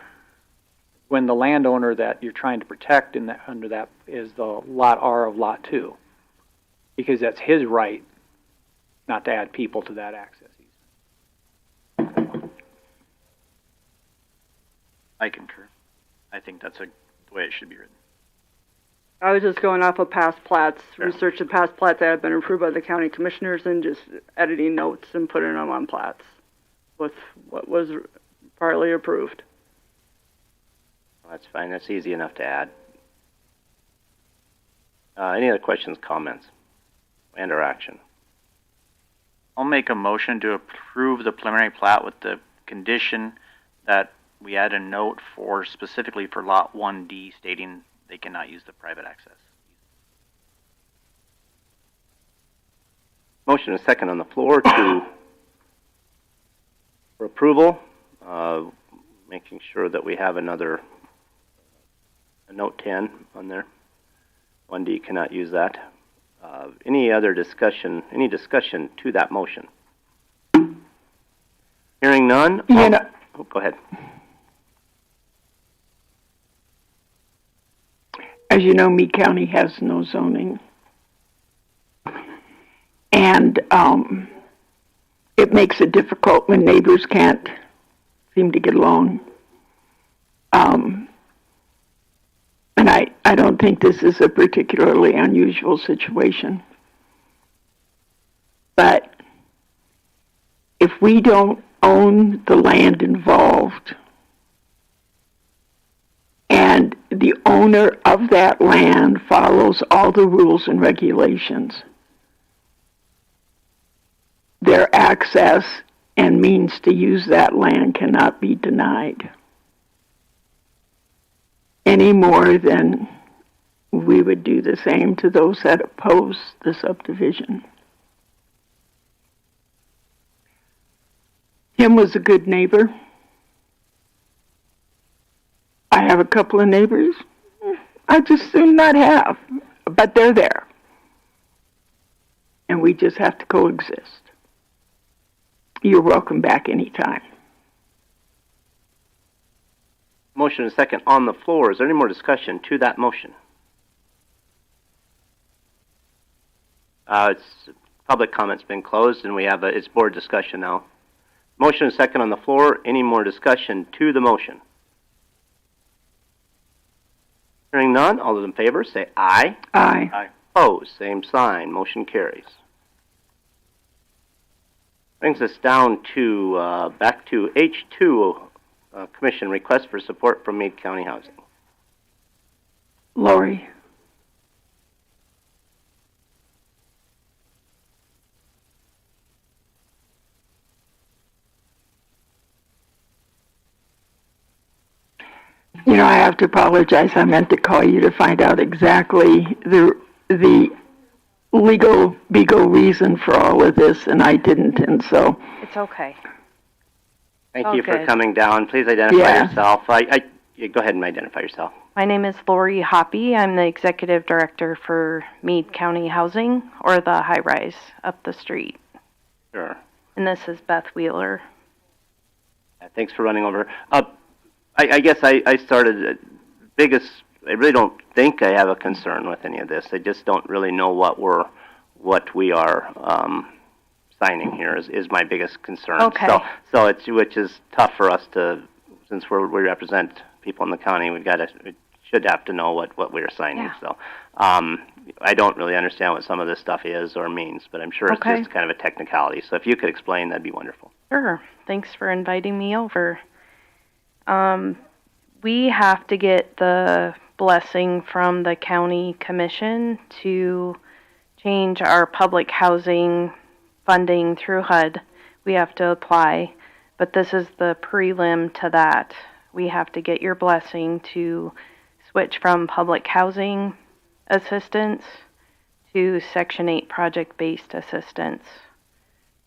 when the landowner that you're trying to protect under that is the Lot R of Lot 2, because that's his right not to add people to that access easement. I concur. I think that's the way it should be written. I was just going off of past plats, Sure. researching past plats that have been approved by the county commissioners and just editing notes and putting them on plats with what was partly approved. That's fine. That's easy enough to add. Any other questions, comments, and/or action? I'll make a motion to approve the preliminary plat with the condition that we add a note specifically for Lot 1D stating they cannot use the private access. Motion and second on the floor for approval, making sure that we have a note 10 on there. 1D cannot use that. Any other discussion, to that motion? Hearing none? Go ahead. As you know, Meade County has no zoning. And it makes it difficult when neighbors can't seem to get along. And I don't think this is a particularly unusual situation. But if we don't own the land involved, and the owner of that land follows all the rules and regulations, their access and means to use that land cannot be denied any more than we would do the same to those that oppose the subdivision. Tim was a good neighbor. I have a couple of neighbors I just soon not have, but they're there. And we just have to coexist. You're welcome back anytime. Motion and second on the floor. Is there any more discussion to that motion? Public comment's been closed, and we have it's board discussion now. Motion and second on the floor. Any more discussion to the motion? Hearing none, all those in favor say aye. Aye. Aye. Opposed, same sign. Motion carries. Brings us down to back to H2, Commission request for support from Meade County Housing. Lori. You know, I have to apologize. I meant to call you to find out exactly the legal reason for all of this, and I didn't, and so. It's okay. Thank you for coming down. Please identify yourself. Go ahead and identify yourself. My name is Lori Hoppy. I'm the executive director for Meade County Housing, or the high rise up the street. Sure. And this is Beth Wheeler. Thanks for running over. I guess I started I really don't think I have a concern with any of this. I just don't really know what we are signing here is my biggest concern. Okay. So which is tough for us to, since we represent people in the county, we should have to know what we're signing. Yeah. So I don't really understand what some of this stuff is or means, but I'm sure it's just kind of a technicality. So if you could explain, that'd be wonderful. Sure. Thanks for inviting me over. We have to get the blessing from the county commission to change our public housing funding through HUD. We have to apply, but this is the prelim to that. We have to get your blessing to switch from public housing assistance to Section 8 project-based assistance.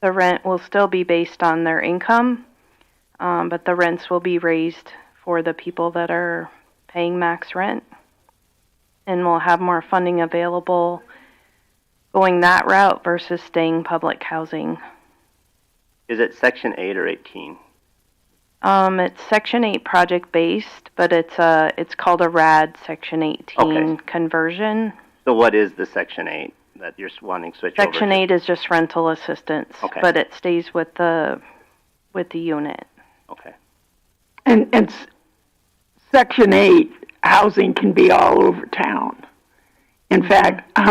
The rent will still be based on their income, but the rents will be raised for the people that are paying max rent. And we'll have more funding available going that route versus staying public housing. Is it Section 8 or 18? It's Section 8 project based, but it's called a RAD Section 18 conversion. So what is the Section 8 that you're wanting to switch over Section to? 8 is just rental assistance, but it stays with the unit. Okay. And Section 8 housing can be all over town. In fact, I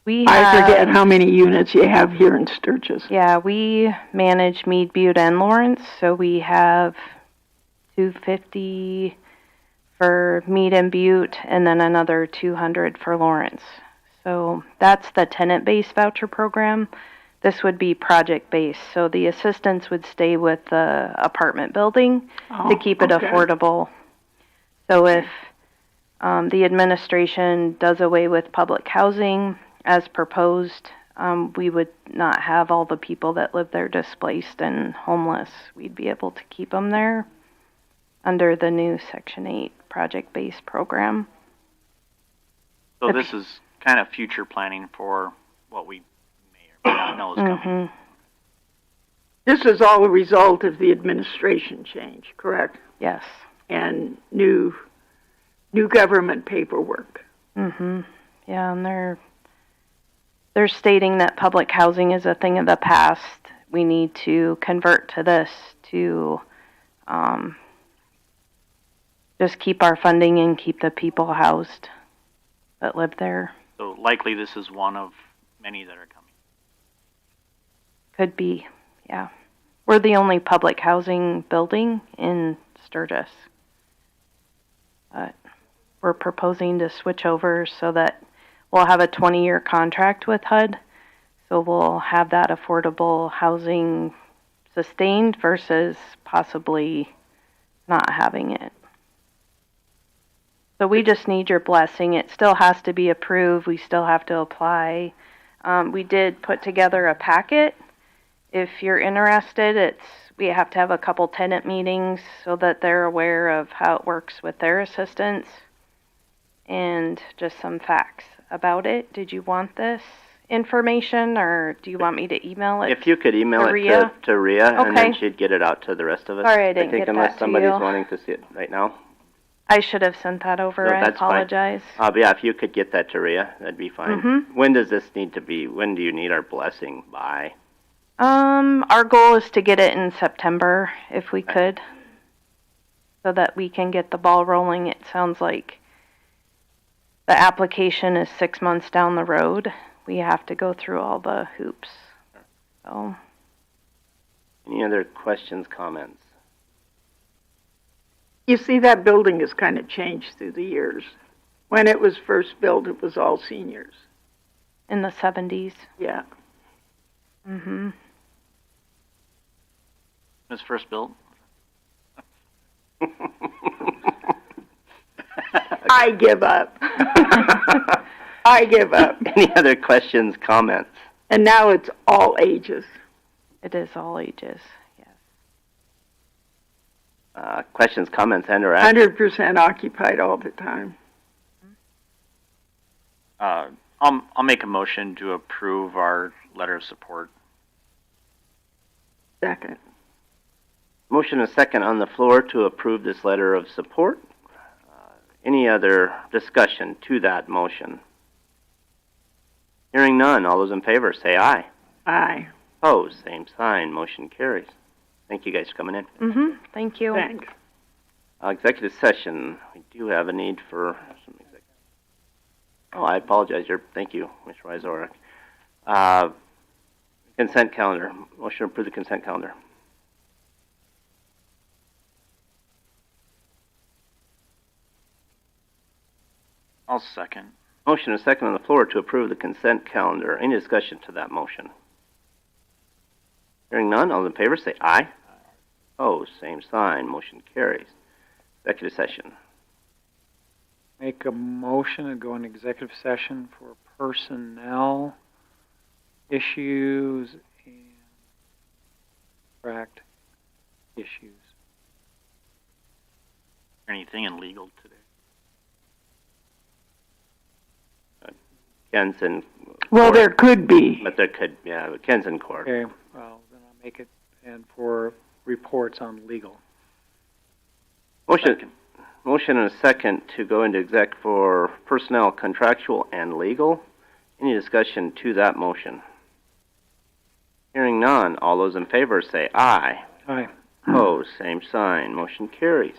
forget how many units you have here in Sturgis. Yeah, we manage Meade, Butte, and Lawrence, so we have 250 for Meade and Butte, and then another 200 for Lawrence. So that's the tenant-based voucher program. This would be project-based, so the assistance would stay with the apartment building to keep it affordable. So if the administration does away with public housing as proposed, we would not have all the people that live there displaced and homeless. We'd be able to keep them there under the new Section 8 project-based program. So this is kind of future planning for what we may or may not know is coming. This is all a result of the administration change, correct? Yes. And new government paperwork. Yeah, and they're stating that public housing is a thing of the past. We need to convert to this to just keep our funding and keep the people housed that live there. So likely this is one of many that are coming. Could be, yeah. We're the only public housing building in Sturgis. But we're proposing to switch over so that we'll have a 20-year contract with HUD. So we'll have that affordable housing sustained versus possibly not having it. So we just need your blessing. It still has to be approved. We still have to apply. We did put together a packet. If you're interested, we have to have a couple tenant meetings so that they're aware of how it works with their assistance and just some facts about it. Did you want this information, or do you want me to email it? If you could email to it Rhea? to Rhea, and then she'd get it out to the rest of us. Sorry, I didn't think get unless that to somebody's you. wanting to see it right now. I should have sent that over. No, I that's fine. apologize. But yeah, if you could get that to Rhea, that'd be fine. When does this need to be? When do you need our blessing by? Our goal is to get it in September, if we could, so that we can get the ball rolling. It sounds like the application is 6 months down the road. We have to go through all the hoops. So, Any other questions, comments? You see, that building has kind of changed through the years. When it was first built, it was all seniors. in the 70s. Yeah. Mhm. It was first built. I give up. I give up. Any other questions, comments? And now it's all ages. It is all ages. Questions, comments, and/or 100% occupied all the time. I'll make a motion to approve our letter of support. Second. Motion and second on the floor to approve this letter of support. Any other discussion to that motion? Hearing none, all those in favor say aye. Aye. Opposed, same sign, motion carries. Thank you guys for coming in. Mhm. Thank you. Thanks. Executive session, we do have a need for some executive. Oh, I apologize. Thank you, Mr. Wyzorek. Consent calendar. Motion to approve the consent calendar. I'll second. Motion and second on the floor to approve the consent calendar. Any discussion to that motion? Hearing none, all in favor say aye. Opposed, same sign, motion carries. Executive session. Make a motion to go into executive session for personnel issues and tract issues. Anything in legal today? Ken's in Well, court, there could be. but there could, yeah, but Ken's in court. Okay, well, then I'll make it, and for reports on legal. Motion and a second to go into exec for personnel, contractual, and legal. Any discussion to that motion? Hearing none, all those in favor say aye. Aye. Opposed, same sign. Motion carries.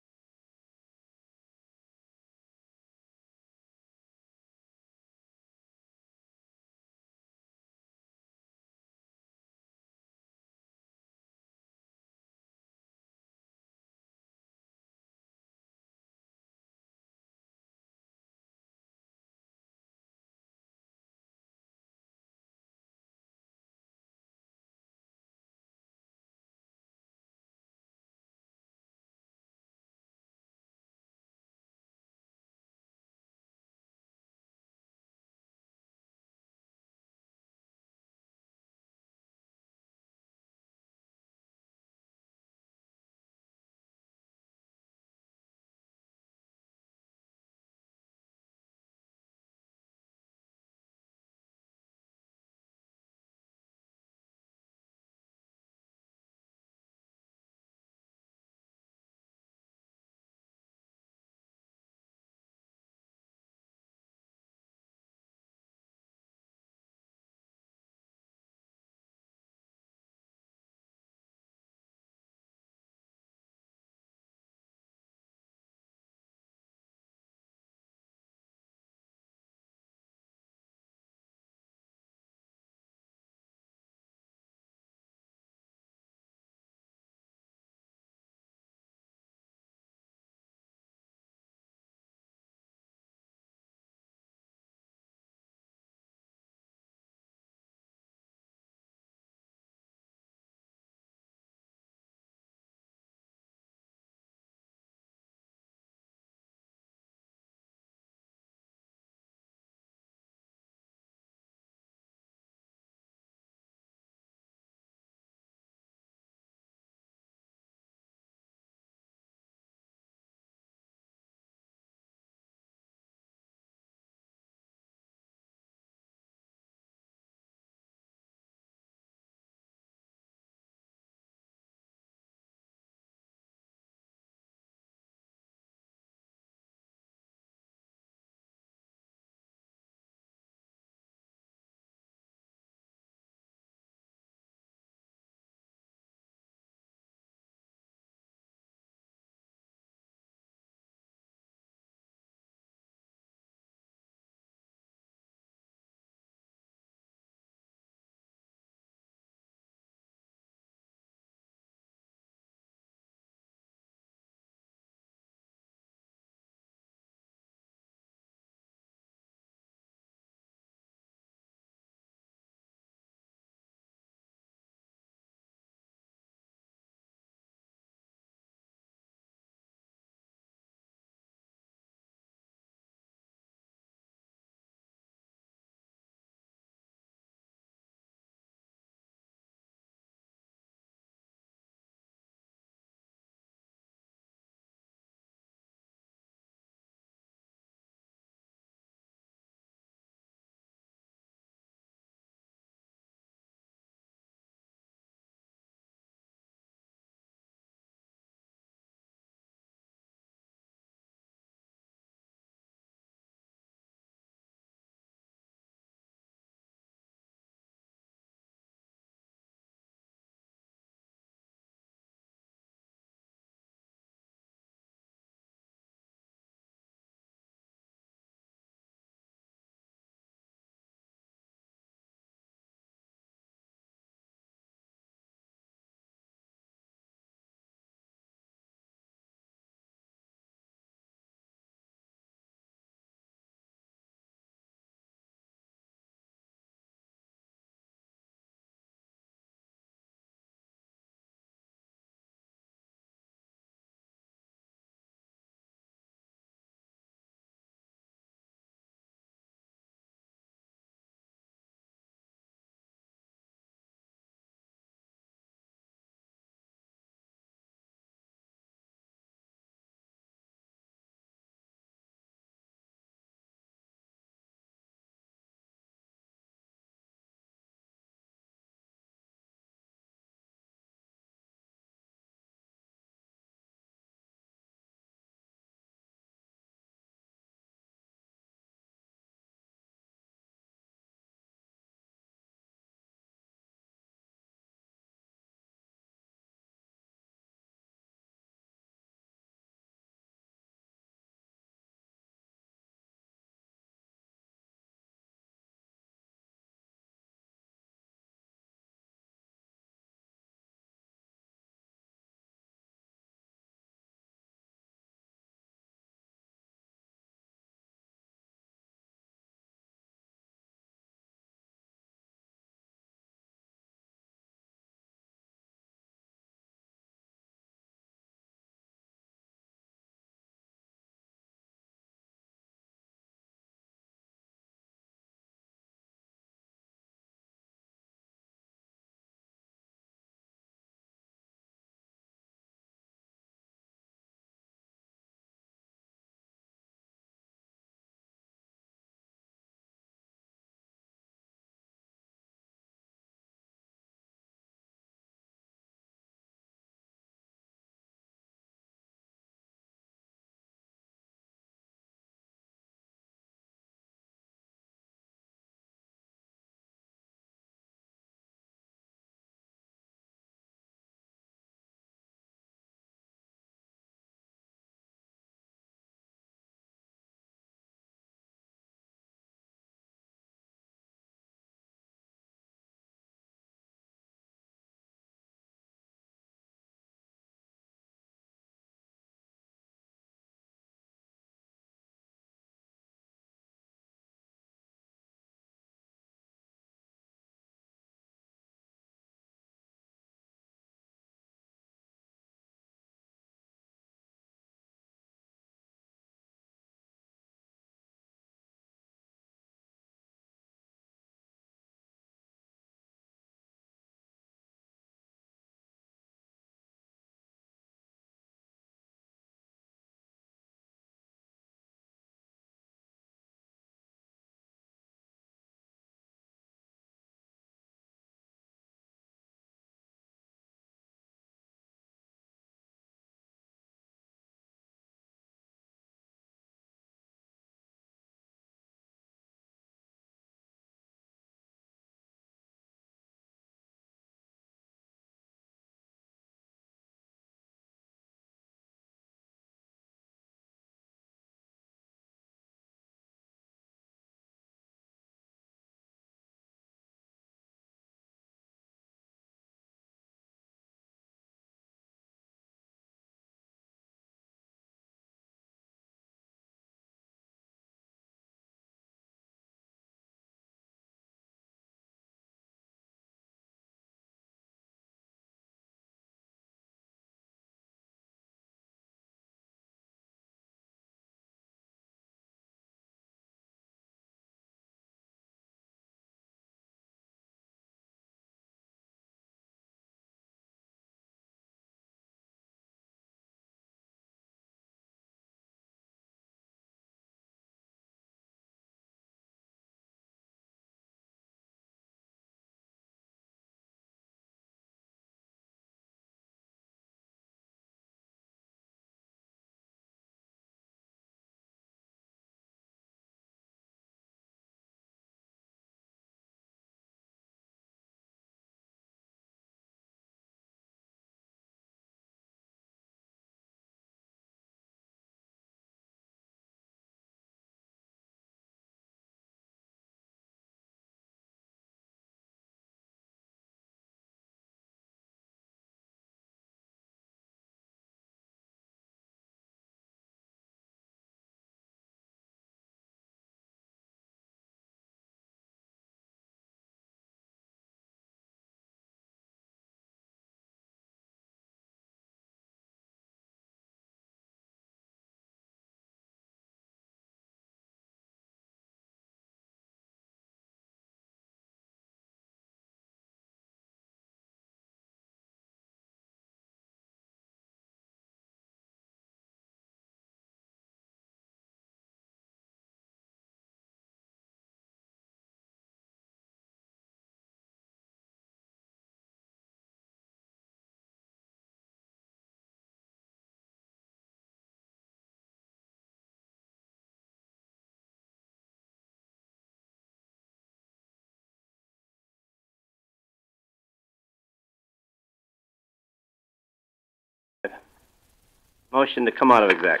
Motion to come out of exec.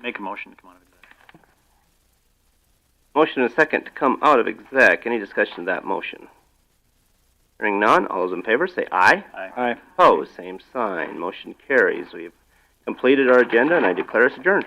Make a motion to come out of exec. Motion and a second to come out of exec. Any discussion of that motion? Hearing none, all those in favor say aye. Aye. Opposed, same sign. Motion carries. We've completed our agenda and I declare us adjourned.